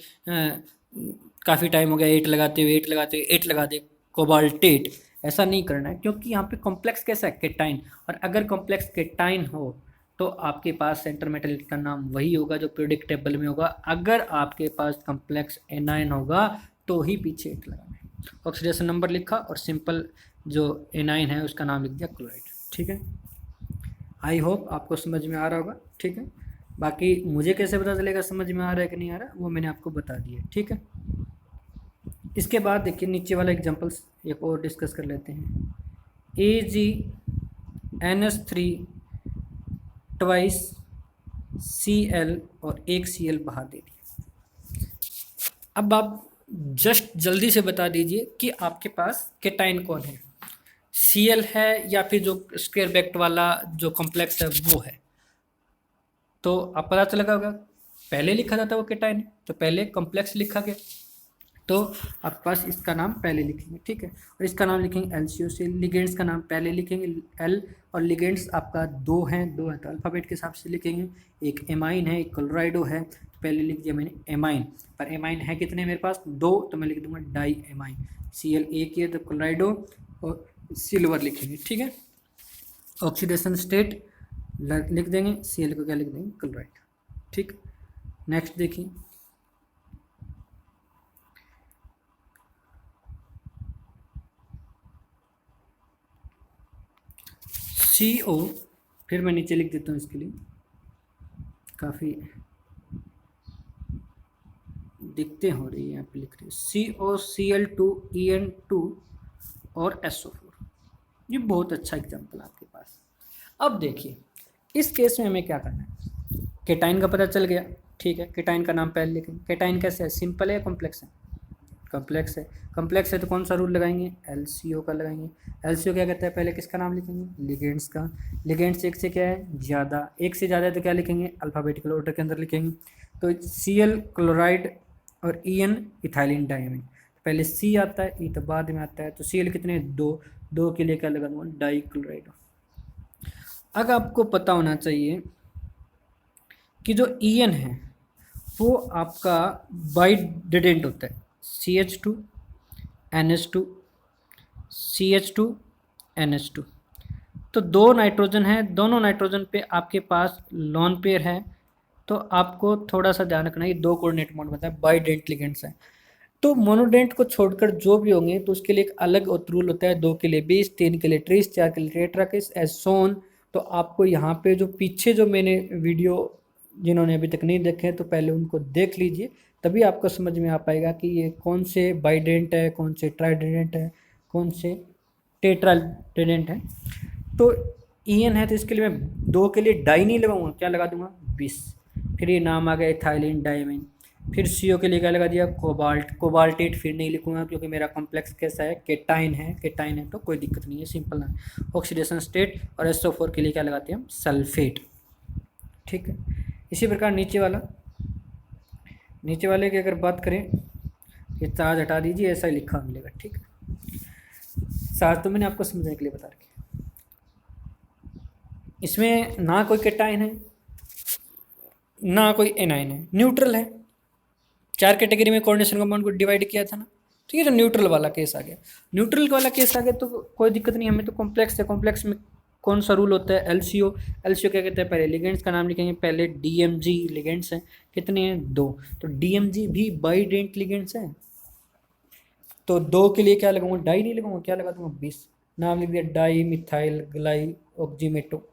काफ़ी टाइम हो गया 8 लगाते हुए 8 लगा दे कोबाल्टेट। ऐसा नहीं करना है, क्योंकि यहाँ पे कॉम्प्लेक्स कैसा है? केटाइन। और अगर कॉम्प्लेक्स केटाइन हो तो आपके पास सेंटर मेटल लिट का नाम वही होगा जो पीरियोडिक टेबल में होगा। अगर आपके पास कॉम्प्लेक्स एनाइन होगा तो ही पीछे एक लगाना है। ऑक्सीडेशन नंबर लिखा और सिंपल जो एनाइन है उसका नाम लिख दिया क्लोराइड। ठीक है, आई होप आपको समझ में आ रहा होगा। ठीक है, बाकी मुझे कैसे पता चलेगा समझ में आ रहा है कि नहीं आ रहा, वो मैंने आपको बता दिया। ठीक है, इसके बाद देखिए नीचे वाला एग्जांपल्स एक और डिस्कस कर लेते हैं। AgNH3 ट्वाइस Cl और एक Cl बाहर दे दिया। अब आप जस्ट जल्दी से बता दीजिए कि आपके पास केटाइन कौन है, Cl है या फिर जो स्क्वायर ब्रैकेट वाला जो कॉम्प्लेक्स है वो है। तो आप पता चला होगा, पहले लिखा जाता है वो केटाइन है तो पहले कॉम्प्लेक्स लिखा गया, तो आपके पास इसका नाम पहले लिखेंगे। ठीक है, और इसका नाम लिखेंगे LCO। लिगेंड्स का नाम पहले लिखेंगे L, और लिगेंड्स आपका दो हैं तो अल्फ़ाबेट के हिसाब से लिखेंगे। एक एमाइन है, एक क्लोराइडो है, तो पहले लिख दिया मैंने एमाइन। पर एमाइन है कितने मेरे पास, दो, तो मैं लिख दूंगा डाई एमाइन। Cl एक ही है तो क्लोराइडो और सिल्वर लिखेंगे। ठीक है, ऑक्सीडेशन स्टेट लिख देंगे, Cl को क्या लिख देंगे, क्लोराइड। ठीक, नेक्स्ट देखिए, CO, फिर मैं नीचे लिख देता हूँ इसके लिए, काफ़ी दिक्कतें हो रही है यहाँ पे लिख रही है। COCl2 En2 और SO4, ये बहुत अच्छा एग्जाम्पल आपके पास। अब देखिए इस केस में हमें क्या करना है, केटाइन का पता चल गया। ठीक है, केटाइन का नाम पहले लिखेंगे। केटाइन कैसे है, सिंपल है या कॉम्प्लेक्स है, कॉम्प्लेक्स है। कॉम्प्लेक्स है तो कौन सा रूल लगाएंगे, LCO का लगाएंगे। LCO क्या कहता है, पहले किसका नाम लिखेंगे, लिगेंड्स का। लिगेंड्स एक से क्या है, ज़्यादा, एक से ज़्यादा है तो क्या लिखेंगे, अल्फ़ाबेटिकल ऑर्डर के अंदर लिखेंगे। तो Cl क्लोराइड और En इथाइलिन डाइमीन, पहले C आता है, E तो बाद में आता है। तो Cl कितने, दो, दो के लिए क्या लगा दूंगा, डाई क्लोराइड। अब आपको पता होना चाहिए कि जो En है वो आपका बाइडेंट होता है, CH2 NH2 CH2 NH2। तो दो नाइट्रोजन है, दोनों नाइट्रोजन पे आपके पास लॉन पेयर है, तो आपको थोड़ा सा ध्यान रखना है, दो कोऑर्डिनेट मोड बनता है, बाइडेंट लिगेंड्स है। तो मोनोडेंट को छोड़कर जो भी होंगे तो उसके लिए एक अलग रूल होता है, 2 के लिए 20, 3 के लिए 30, 4 के लिए टेट्राकिस एज सोन। तो आपको यहाँ पे जो पीछे जो मैंने वीडियो जिन्होंने अभी तक नहीं देखे तो पहले उनको देख लीजिए, तभी आपको समझ में आ पाएगा कि ये कौन से बाइडेंट है, कौन से ट्राइडेंट है, कौन से टेट्राडेंट है। तो En है तो इसके लिए मैं 2 के लिए डाई नहीं लगाऊंगा, क्या लगा दूंगा, 20। फिर ये नाम आ गया इथाइलिन डाइमीन। फिर CO के लिए क्या लगा दिया, कोबाल्ट। कोबाल्टेट फिर नहीं लिखूंगा क्योंकि मेरा कॉम्प्लेक्स कैसा है, केटाइन है, केटाइन है तो कोई दिक्कत नहीं है, सिंपल ना। ऑक्सीडेशन स्टेट और SO4 के लिए क्या लगाते हैं हम, सल्फेट। ठीक है, इसी प्रकार नीचे वाला, नीचे वाले की अगर बात करें, ये चार्ज हटा दीजिए, ऐसा ही लिखा मिलेगा। ठीक है, चार्ज तो मैंने आपको समझने के लिए बता रखी, इसमें ना कोई केटाइन है ना कोई एनाइन है, न्यूट्रल है। 4 कैटेगरी में कोऑर्डिनेशन कंपाउंड को डिवाइड किया था ना, ठीक है, तो न्यूट्रल वाला केस आ गया। न्यूट्रल वाला केस आ गया तो कोई दिक्कत नहीं, हमें तो कॉम्प्लेक्स है। कॉम्प्लेक्स में कौन सा रूल होता है, LCO। LCO क्या कहते हैं, पहले लिगेंड्स का नाम लिखेंगे, पहले DMG लिगेंड्स हैं, कितने हैं, 2। तो DMG भी बाइडेंट लिगेंड्स हैं, तो 2 के लिए क्या लगाऊंगा, डाई नहीं लगाऊंगा, क्या लगा दूंगा, 20। नाम लिख दिया डाई मिथाइल ग्लाई ऑक्जीमेटो।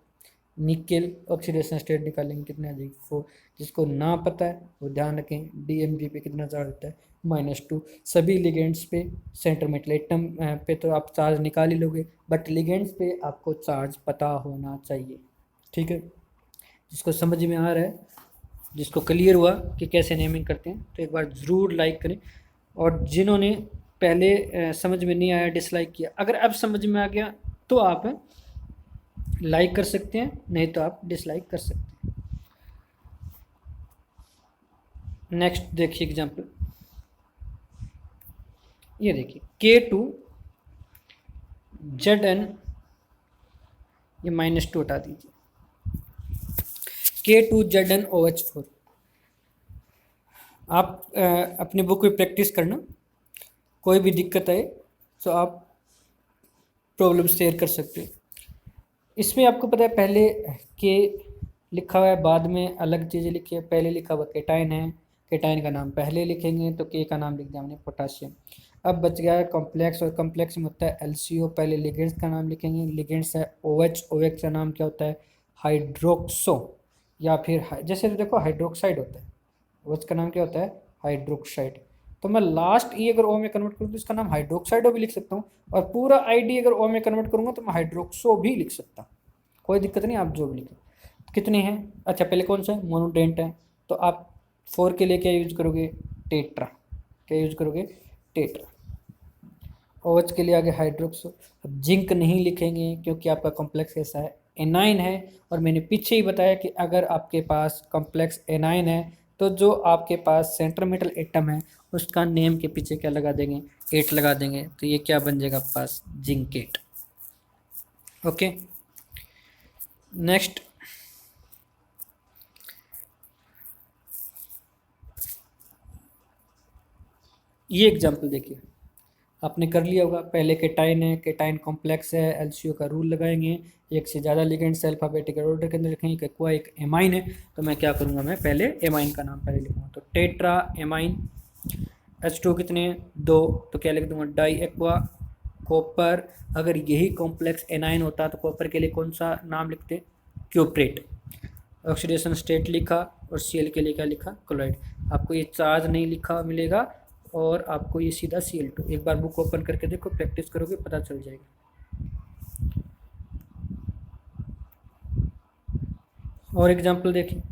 निकेल ऑक्सीडेशन स्टेट निकालेंगे, कितने आ जाएगी, 4। जिसको ना पता है वो ध्यान रखें, DMG पे कितना चार्ज होता है, -2। सभी लिगेंड्स पे, सेंटर मेटल एटम पे तो आप चार्ज निकाल ही लोगे, बट लिगेंड्स पे आपको चार्ज पता होना चाहिए। ठीक है, जिसको समझ में आ रहा है, जिसको क्लियर हुआ कि कैसे नेमिंग करते हैं, तो एक बार ज़रूर लाइक करें। और जिन्होंने पहले समझ में नहीं आया, डिसलाइक किया, अगर अब समझ में आ गया तो आप लाइक कर सकते हैं, नहीं तो आप डिसलाइक कर सकते हैं। नेक्स्ट देखिए एग्जांपल, ये देखिए K2Zn, ये -2 हटा दीजिए, K2ZnOH4। आप अपनी बुक में प्रैक्टिस करना, कोई भी दिक्कत आए तो आप प्रॉब्लम शेयर कर सकते हो। इसमें आपको पता है पहले के लिखा हुआ है, बाद में अलग चीज़ें लिखी है। पहले लिखा हुआ केटाइन है, केटाइन का नाम पहले लिखेंगे, तो के का नाम लिख दिया हमने पोटासियम। अब बच गया है कॉम्प्लेक्स, और कॉम्प्लेक्स में होता है एलसीओ। पहले लिगेंड्स का नाम लिखेंगे, लिगेंड्स है ओएच, ओएच का नाम क्या होता है हाइड्रोक्सो, या फिर जैसे देखो हाइड्रोक्साइड होता है, ओएच का नाम क्या होता है हाइड्रोक्साइड। तो मैं लास्ट ई अगर ओ में कन्वर्ट करूँ तो इसका नाम हाइड्रोक्साइडो भी लिख सकता हूँ, और पूरा आईडी अगर ओ में कन्वर्ट करूँगा तो मैं हाइड्रोक्सो भी लिख सकता हूँ, कोई दिक्कत नहीं, आप जो भी लिखें। कितने हैं, अच्छा पहले कौन सा है मोनोडेंट है, तो आप 4 के लिए क्या यूज करोगे टेट्रा, क्या यूज करोगे टेट्रा। ओएच के लिए आगे हाइड्रोक्सो। अब जिंक नहीं लिखेंगे क्योंकि आपका कॉम्प्लेक्स कैसा है एनाइन है, और मैंने पीछे ही बताया कि अगर आपके पास कॉम्प्लेक्स एनाइन है तो जो आपके पास सेंटर मेटल एटम है उसका नेम के पीछे क्या लगा देंगे 8 लगा देंगे, तो ये क्या बन जाएगा आपके पास जिंकेट। ओके नेक्स्ट, ये एग्जाम्पल देखिए, आपने कर लिया होगा। पहले केटाइन है, केटाइन कॉम्प्लेक्स है, एलसीओ का रूल लगाएंगे, एक से ज़्यादा लिगेंड्स अल्फाबेटिकल ऑर्डर के अंदर रखेंगे, एक्वा एक एमाइन है, तो मैं क्या करूँगा मैं पहले एमाइन का नाम पहले लिखूँगा, तो टेट्रा एमाइन। H2 कितने हैं 2, तो क्या लिख दूंगा डाई एक्वा। कॉपर, अगर यही कॉम्प्लेक्स एनाइन होता तो कॉपर के लिए कौन सा नाम लिखते क्यूप्रेट। ऑक्सीडेशन स्टेट लिखा, और Cl के लिए क्या लिखा क्लोराइड। आपको ये चार्ज नहीं लिखा मिलेगा, और आपको ये सीधा Cl2। एक बार बुक ओपन करके देखो, प्रैक्टिस करोगे पता चल जाएगा। और एग्जाम्पल देखिए,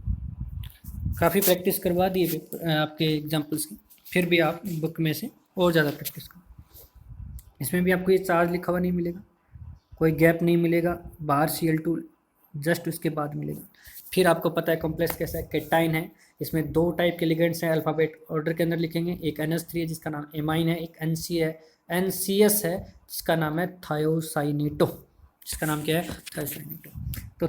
काफ़ी प्रैक्टिस करवा दिए आपके एग्जाम्पल्स की, फिर भी आप बुक में से और ज़्यादा प्रैक्टिस करो। इसमें भी आपको ये चार्ज लिखा हुआ नहीं मिलेगा, कोई गैप नहीं मिलेगा, बाहर Cl2 जस्ट उसके बाद मिलेगा। फिर आपको पता है कॉम्प्लेक्स कैसा है केटाइन है, इसमें 2 टाइप के लिगेंड्स हैं, अल्फ़ाबेट ऑर्डर के अंदर लिखेंगे, एक NH3 है जिसका नाम एमाइन है, एक NC है NCS है जिसका नाम है थायोसाइनेटो, जिसका नाम क्या है थायोसाइनेटो। तो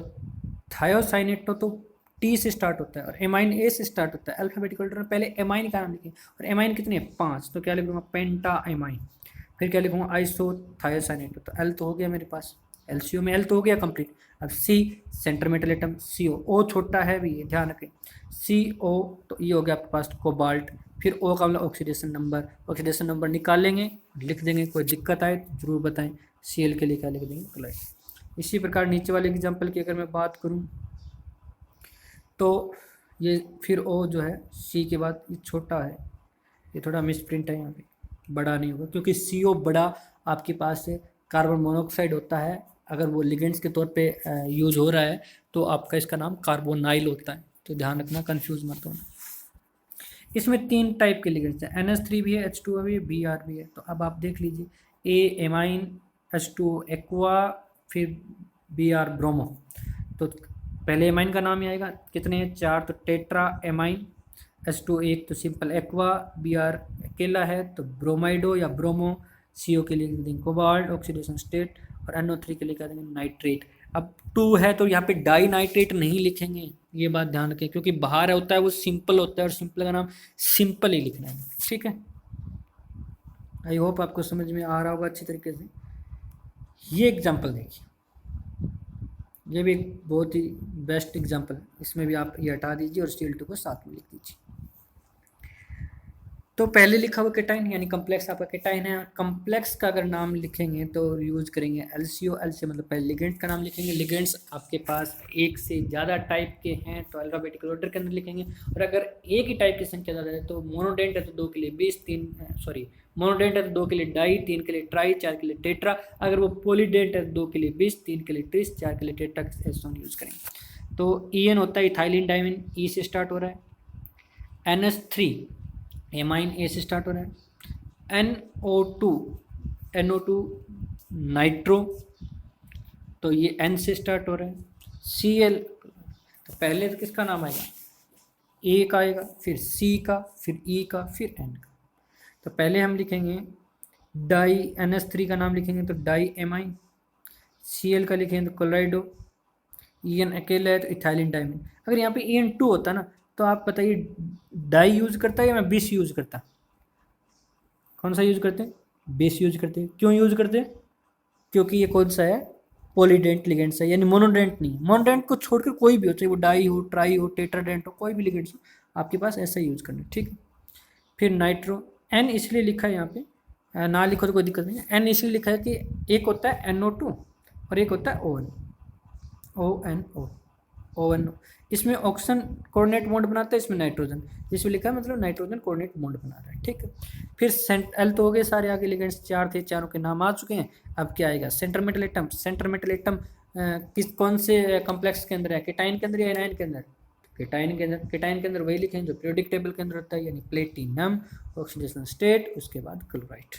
थायोसाइनेटो तो T से स्टार्ट होता है और एमाइन A से स्टार्ट होता है, अल्फ़ाबेटिक ऑर्डर में पहले एमाइन का नाम लिखें, और एमाइन कितने हैं 5, तो क्या लिखूँगा पेंटा एमाइन। फिर क्या लिखूँगा आइसोथायोसाइनेटो, तो L तो हो गया मेरे पास, एलसीओ में L तो हो गया कंप्लीट। अब C centre metal atom CO, O छोटा है भी, ध्यान रखें CO, तो ये हो गया आपके पास कोबाल्ट। फिर O का मतलब ऑक्सीडेशन नंबर, ऑक्सीडेशन नंबर निकालेंगे लिख देंगे, कोई दिक्कत आए तो जरूर बताएं। Cl के लिए क्या लिख देंगे क्लोराइड। इसी प्रकार नीचे वाले एग्जाम्पल की अगर मैं बात करूँ तो ये फिर O जो है C के बाद ये छोटा है, ये थोड़ा मिस प्रिंट है यहाँ पे, बड़ा नहीं होगा क्योंकि CO बड़ा आपके पास से कार्बन मोनोऑक्साइड होता है, अगर वो लिगेंड्स के तौर पे यूज़ हो रहा है तो आपका इसका नाम कार्बोनाइल होता है, तो ध्यान रखना कंफ्यूज मत होना। इसमें 3 टाइप के लिगेंड्स हैं, NH3 भी है, H2O भी है, Br भी है। तो अब आप देख लीजिए A एमाइन, H2O एक्वा, फिर Br ब्रोमो। तो पहले एमाइन का नाम ही आएगा, कितने हैं 4, तो टेट्रा एमाइन। H2 एक तो सिंपल एक्वा, Br अकेला है तो ब्रोमाइडो या ब्रोमो। CO के लिए लिख देंगे कोबाल्ट ऑक्सीडेशन स्टेट, और NO3 के लिए कह देंगे नाइट्रेट। अब 2 है तो यहाँ पे डाई नाइट्रेट नहीं लिखेंगे, ये बात ध्यान रखें, क्योंकि बाहर होता है वो सिंपल होता है, और सिंपल का नाम सिंपल ही लिखना है, ठीक है। आई होप आपको समझ में आ रहा होगा अच्छी तरीके से। ये एग्जाम्पल देखिए, ये भी एक बहुत ही बेस्ट एग्जाम्पल है, इसमें भी आप ये हटा दीजिए और Cl2 को साथ में लिख दीजिए। तो पहले लिखा हुआ केटाइन यानी कम्प्लेक्स आपका केटाइन है, कम्प्लेक्स का अगर नाम लिखेंगे तो यूज करेंगे एलसीओ। एलसीओ मतलब पहले लिगेंड का नाम लिखेंगे, लिगेंड्स आपके पास एक से ज़्यादा टाइप के हैं तो अल्फ़ाबेटिकल ऑर्डर के अंदर लिखेंगे, और अगर एक ही टाइप की संख्या ज़्यादा है तो मोनोडेंट है तो 2 के लिए 20, 3 मोनोडेंट है तो 2 के लिए डाई, 3 के लिए ट्राई, 4 के लिए टेट्रा। अगर वो पॉलीडेंट है तो 2 के लिए 20, 3 के लिए 30, 4 के लिए टेट्रा ऐसा यूज़ करेंगे। तो EN होता है इथाइलिन डाइमिन, E से स्टार्ट हो रहा है। NH3 एमाइन A से स्टार्ट हो रहा है। NO2 नाइट्रो, तो ये N से स्टार्ट हो रहा है। Cl, तो पहले तो किसका नाम आएगा A का आएगा, फिर C का, फिर E का, फिर N का। तो पहले हम लिखेंगे डाई, NH3 का नाम लिखेंगे तो डाई एमाइन, Cl का लिखेंगे तो क्लोराइडो, En अकेला है तो इथाइलिन डाइमिन। अगर यहाँ पे En2 होता ना तो आप बताइए डाई यूज करता है या मैं 20 यूज करता, कौन सा यूज करते हैं 20 यूज करते हैं। क्यों यूज करते हैं, क्योंकि ये कौन सा है पॉलीडेंट लिगेंड्स है, यानी मोनोडेंट नहीं। मोनोडेंट को छोड़कर कोई भी हो, चाहे वो डाई हो, ट्राई हो, टेट्राडेंट हो, कोई भी लिगेंड्स हो आपके पास ऐसा यूज करना, ठीक है। फिर नाइट्रो, एन इसलिए लिखा है यहाँ पे, ना लिखो तो कोई दिक्कत नहीं है। एन इसलिए लिखा है कि एक होता है NO2 और एक होता है ONO। इसमें ऑक्सीजन कोऑर्डिनेट बॉन्ड बनाता है, इसमें नाइट्रोजन, जिसमें लिखा है मतलब नाइट्रोजन कोऑर्डिनेट बॉन्ड बना रहा है, ठीक है। फिर एल तो हो गए सारे, आगे लिगेंड्स 4 थे, चारों के नाम आ चुके हैं। अब क्या आएगा, centre metal atom. Centre metal atom किस कौन से कॉम्प्लेक्स के अंदर है, केटाइन के अंदर या एनाइन के अंदर? केटाइन के अंदर। केटाइन के अंदर वही लिखें जो पीरियोडिक टेबल के अंदर होता है, यानी प्लेटिनम, ऑक्सीडेशन स्टेट, उसके बाद क्लोराइड।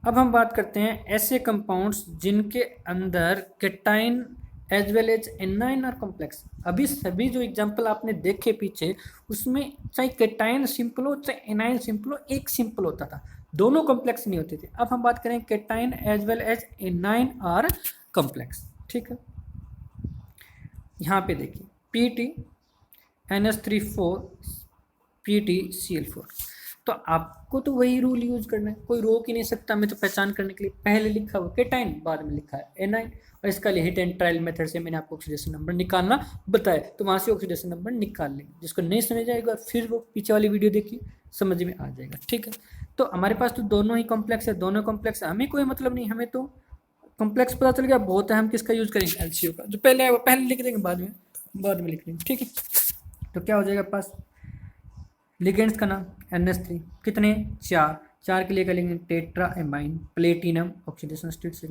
अब हम बात करते हैं ऐसे कंपाउंड्स जिनके अंदर cation as well as anion और कॉम्प्लेक्स। अभी सभी जो एग्जांपल आपने देखे पीछे, उसमें चाहे केटाइन सिंपल हो चाहे एनाइन सिंपल हो, एक सिंपल होता था, दोनों कॉम्प्लेक्स नहीं होते थे। अब हम बात करें cation as well as anion और कॉम्प्लेक्स, ठीक है। यहाँ पे देखिए PT NH3 4 PTCl4, तो आपको तो वही रूल यूज करना है, कोई रोक ही नहीं सकता हमें तो पहचान करने के लिए। पहले लिखा हुआ केटाइन, बाद में लिखा है एनाइन, और इसका लिए हिट एंड ट्रायल मेथड से मैंने आपको ऑक्सीडेशन नंबर निकालना बताया, तो वहाँ से ऑक्सीडेशन नंबर निकाल लेंगे। जिसको नहीं समझ जाएगा फिर वो पीछे वाली वीडियो देखिए, समझ में आ जाएगा, ठीक है। तो हमारे पास तो दोनों ही कॉम्प्लेक्स है, दोनों कॉम्प्लेक्स है, हमें कोई मतलब नहीं, हमें तो कॉम्प्लेक्स पता चल गया बहुत है, हम किसका यूज करेंगे, LCO का। जो पहले है वो पहले लिख देंगे, बाद में लिख देंगे, ठीक है। तो क्या हो जाएगा पास, लिगेंड्स का नाम NH3, कितने, 4 के लिए क्या लिखेंगे, tetra amine platinum, oxidation state से।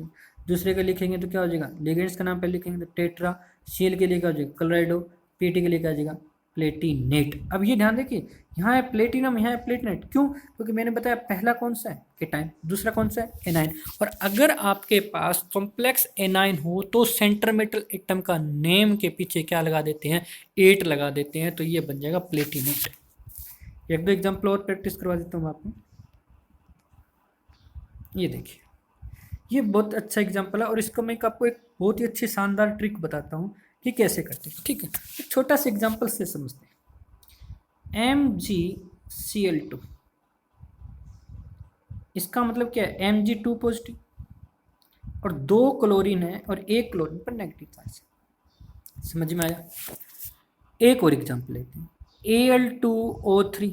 दूसरे का लिखेंगे तो क्या हो जाएगा, लिगेंड्स का नाम पहले लिखेंगे तो टेट्रा, Cl के लिए क्या हो जाएगा, क्लोराइडो, PT के लिए क्या हो जाएगा, प्लेटिनेट। अब ये ध्यान देखिए, यहाँ है प्लेटिनम, यहाँ है प्लेटिनेट, क्यों? क्योंकि मैंने बताया पहला कौन सा है, केटाइन, दूसरा कौन सा है, एनाइन। और अगर आपके पास कॉम्प्लेक्स एनाइन हो तो सेंटर मेटल एटम का नेम के पीछे क्या लगा देते हैं, 8 लगा देते हैं, तो ये बन जाएगा प्लेटिनेट। एक दो एग्जाम्पल और प्रैक्टिस करवा देता हूँ आपको। ये देखिए, ये बहुत अच्छा एग्जाम्पल है, और इसको मैं आपको एक बहुत ही अच्छी शानदार ट्रिक बताता हूँ कि कैसे करते हैं, ठीक है। एक छोटा सा एग्जाम्पल से समझते हैं। MgCl2, इसका मतलब क्या है, Mg2 पॉजिटिव और 2 क्लोरीन है और 1 क्लोरीन पर नेगेटिव चार्ज है, समझ में आया। एक और एग्जाम्पल लेते हैं, Al2O3,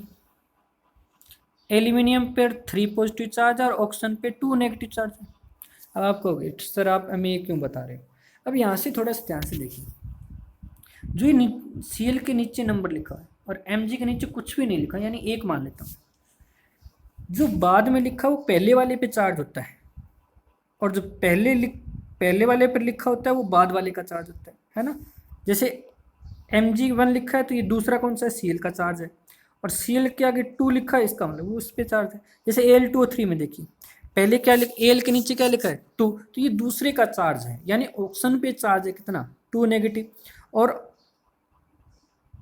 एल्यूमिनियम पर 3 पॉजिटिव चार्ज और ऑक्सीजन पे 2 नेगेटिव चार्ज है। अब आप कहोगे सर आप हमें ये क्यों बता रहे हो? अब यहाँ से थोड़ा सा ध्यान से देखिए, जो ये Cl के नीचे नंबर लिखा है और Mg के नीचे कुछ भी नहीं लिखा, यानी 1 मान लेता हूँ, जो बाद में लिखा वो पहले वाले पे चार्ज होता है, और जो पहले वाले पर लिखा होता है वो बाद वाले का चार्ज होता है ना। जैसे Mg1 लिखा है तो ये दूसरा कौन सा है, Cl का चार्ज है, और Cl के आगे 2 लिखा है, इसका मतलब वो उस पर चार्ज है। जैसे Al2O3 में देखिए, पहले क्या Al के नीचे क्या लिखा है, 2, तो ये दूसरे का चार्ज है, यानी ऑक्सीजन पे चार्ज है कितना, 2 नेगेटिव। और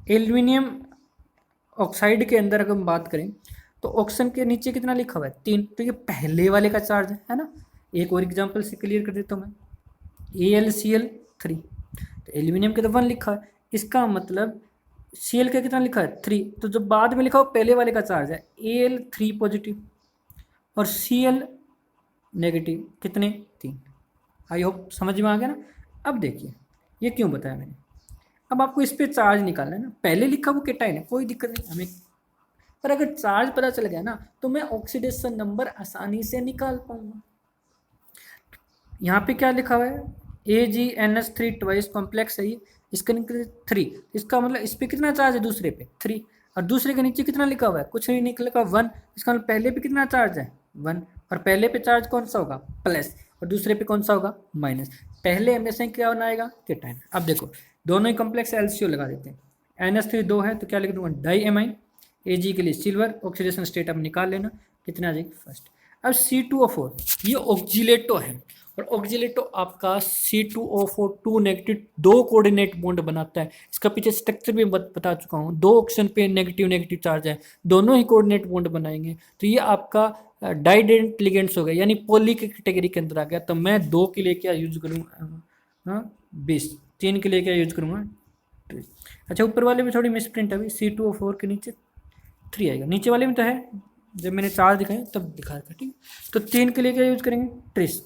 एल्यूमिनियम ऑक्साइड के अंदर अगर हम बात करें तो ऑक्सीजन के नीचे कितना लिखा हुआ है, 3, तो ये पहले वाले का चार्ज है ना। एक और एग्जाम्पल से क्लियर कर देता हूँ मैं, AlCl3, तो एल्यूमिनियम के तो 1 लिखा है, इसका मतलब Cl का कितना लिखा है, 3, तो जो बाद में लिखा हो पहले वाले का चार्ज है, Al3 पॉजिटिव और Cl नेगेटिव, कितने, 3। आई होप समझ में आ गया ना। अब देखिए ये क्यों बताया मैंने, अब आपको इस पर चार्ज निकालना है ना, पहले लिखा वो केटाइन है, कोई दिक्कत नहीं हमें, पर अगर चार्ज पता चल गया ना तो मैं ऑक्सीडेशन नंबर आसानी से निकाल पाऊंगा। यहाँ पे क्या लिखा हुआ है, AgNH3 ट्वाइस कॉम्प्लेक्स है ये, इसका निकले 3, इसका मतलब इस पर कितना चार्ज है, दूसरे पे 3, और दूसरे के नीचे कितना लिखा हुआ है, कुछ नहीं निकलेगा 1, इसका मतलब पहले पे कितना चार्ज है, 1, और पहले पे चार्ज कौन सा होगा, प्लस, और दूसरे पे कौन सा होगा, माइनस। पहले हमेशा क्या होना आएगा, केटाइन। अब देखो दोनों ही कॉम्प्लेक्स LCO लगा देते हैं, NH3 2 है तो क्या लिख दूंगा, डाई एमाइन, Ag के लिए सिल्वर, ऑक्सीडेशन स्टेट अब निकाल लेना, कितना आ जाएगा, फर्स्ट। अब C2O4 ये ऑक्जिलेटो है, और ऑक्जिलेटो आपका C2O4 2 नेगेटिव 2 कोऑर्डिनेट बॉन्ड बनाता है। इसका पीछे स्ट्रक्चर भी बता चुका हूँ, 2 ऑक्सीजन पे नेगेटिव चार्ज है, दोनों ही कोऑर्डिनेट बॉन्ड बनाएंगे, तो ये आपका डाइडेंट लिगेंड्स हो गया, यानी पॉली की कैटेगरी के अंदर आ गया। तो मैं 2 के लिए क्या यूज करूँगा, हाँ 20, 3 के लिए क्या यूज करूँगा। अच्छा ऊपर वाले में थोड़ी मिसप्रिंट है अभी, C2O4 के नीचे 3 आएगा, नीचे वाले में तो है जब मैंने 4 दिखाए तब दिखा था, ठीक। तो 3 के लिए क्या यूज़ करेंगे, ट्रिस।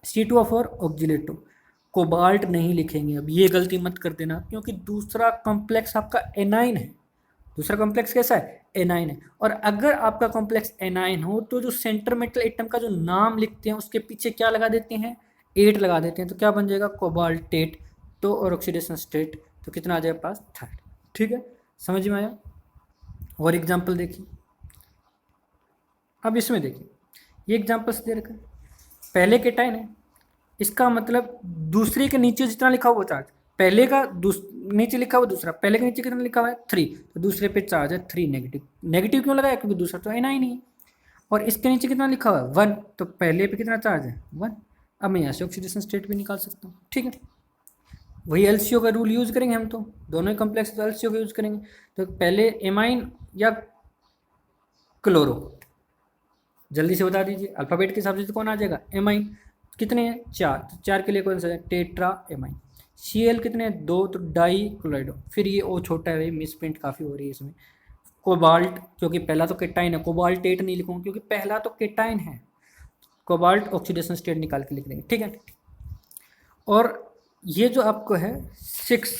C2O4 ऑक्जिलेटो, कोबाल्ट नहीं लिखेंगे। अब ये गलती मत कर देना, क्योंकि दूसरा कॉम्प्लेक्स आपका एनाइन है। दूसरा कॉम्प्लेक्स कैसा है, एनाइन है। और अगर आपका कॉम्प्लेक्स एनाइन हो तो जो सेंटर मेटल एटम का जो नाम लिखते हैं उसके पीछे क्या लगा देते हैं, 8 लगा देते हैं। तो क्या बन जाएगा, कोबाल्टेट। तो और ऑक्सीडेशन स्टेट तो कितना आ जाएगा पास, 3rd। ठीक है, समझ में आया। और एग्जाम्पल देखिए, अब इसमें देखिए, ये एग्जाम्पल्स दे रखा है। पहले केटाइन है, इसका मतलब दूसरे के नीचे जितना लिखा हुआ चार्ज, पहले का नीचे लिखा हुआ दूसरा, पहले के नीचे कितना लिखा हुआ है 3, तो दूसरे पे चार्ज है 3 नेगेटिव। नेगेटिव क्यों लगाया, क्योंकि दूसरा तो एनाइन ही है। और इसके नीचे कितना लिखा हुआ है 1, तो पहले पे कितना चार्ज है 1। अब मैं यहाँ से ऑक्सीडेशन स्टेट भी निकाल सकता हूँ, ठीक है। वही एलसीओ का रूल यूज़ करेंगे हम, तो दोनों ही कॉम्प्लेक्स तो एलसीओ का यूज़ करेंगे। तो पहले एमाइन या क्लोरो, जल्दी से बता दीजिए, अल्फ़ाबेट के हिसाब से तो कौन आ जाएगा, एमाइन। कितने हैं 4, तो 4 के लिए कौन सा है, टेट्रा एमाइन। Cl कितने हैं 2, तो डाई क्लोराइडो। फिर ये ओ छोटा है, मिस प्रिंट काफ़ी हो रही है इसमें। कोबाल्ट, क्योंकि पहला तो केटाइन है, कोबाल्टेट नहीं लिखूंगा क्योंकि पहला तो केटाइन है। कोबाल्ट ऑक्सीडेशन स्टेट निकाल के लिख देंगे, ठीक है। और ये जो आपको है 6,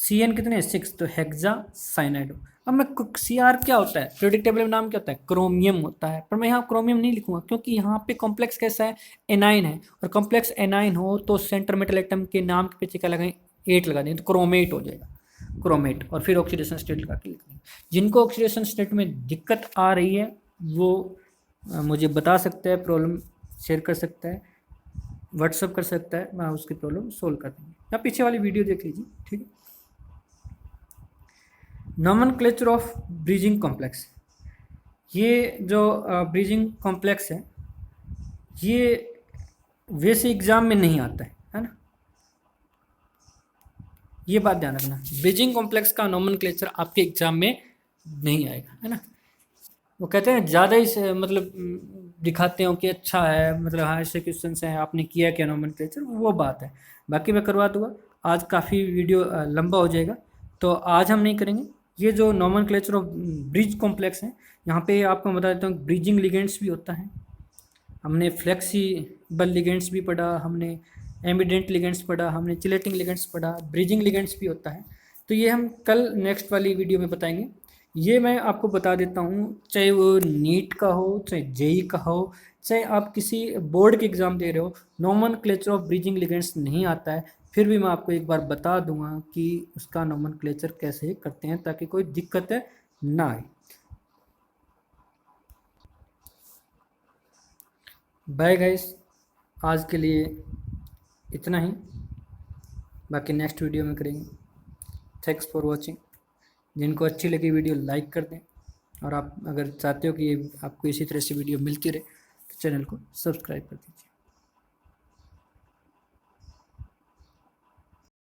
Cn कितने हैं 6, तो हेक्सा साइनाइडो। अब मैं Cr क्या होता है, पीरियोडिक टेबल में नाम क्या होता है, क्रोमियम होता है। पर मैं यहाँ क्रोमियम नहीं लिखूंगा, क्योंकि यहाँ पे कॉम्प्लेक्स कैसा है, एनाइन है। और कॉम्प्लेक्स एनाइन हो तो सेंटर मेटल एटम के नाम के पीछे क्या लगाएं, 8 लगा देंगे, तो क्रोमेट हो जाएगा, क्रोमेट। और फिर ऑक्सीडेशन स्टेट लगा के लिख देंगे। जिनको ऑक्सीडेशन स्टेट में दिक्कत आ रही है वो मुझे बता सकता है, प्रॉब्लम शेयर कर सकता है, व्हाट्सअप कर सकता है, मैं उसकी प्रॉब्लम सोल्व कर देंगे। या पीछे वाली वीडियो देख लीजिए, ठीक है। नोमेनक्लेचर ऑफ ब्रीजिंग कॉम्प्लेक्स, ये जो ब्रीजिंग कॉम्प्लेक्स है ये वैसे एग्ज़ाम में नहीं आता है ना, ये बात ध्यान रखना। ब्रीजिंग कॉम्प्लेक्स का नोमेनक्लेचर आपके एग्ज़ाम में नहीं आएगा, है ना। वो कहते हैं ज़्यादा ही मतलब दिखाते हो कि अच्छा है, मतलब हाँ ऐसे क्वेश्चन हैं, आपने किया क्या नोमेनक्लेचर, वो बात है। बाकी मैं करवा दूंगा। आज काफ़ी वीडियो लंबा हो जाएगा, तो आज हम नहीं करेंगे। ये जो नोमेनक्लेचर ऑफ ब्रिज कॉम्प्लेक्स है, यहाँ पे आपको बता देता हूँ, ब्रिजिंग लिगेंड्स भी होता है, हमने फ्लेक्सिबल लिगेंड्स भी पढ़ा, हमने एम्बिडेंट लिगेंड्स पढ़ा, हमने चिलेटिंग लिगेंड्स पढ़ा, ब्रिजिंग लिगेंड्स भी होता है। तो ये हम कल नेक्स्ट वाली वीडियो में बताएंगे। ये मैं आपको बता देता हूँ, चाहे वो नीट का हो, चाहे जेई का हो, चाहे आप किसी बोर्ड के एग्ज़ाम दे रहे हो, नोमेनक्लेचर ऑफ ब्रिजिंग लिगेंड्स नहीं आता है, फिर भी मैं आपको एक बार बता दूंगा कि उसका नोमेनक्लेचर कैसे करते हैं, ताकि कोई दिक्कत ना आए। बाय गाइस, आज के लिए इतना ही, बाकी नेक्स्ट वीडियो में करेंगे। Thanks for watching. जिनको अच्छी लगी वीडियो लाइक कर दें, और आप अगर चाहते हो कि ये आपको इसी तरह से वीडियो मिलती रहे तो चैनल को सब्सक्राइब कर दीजिए।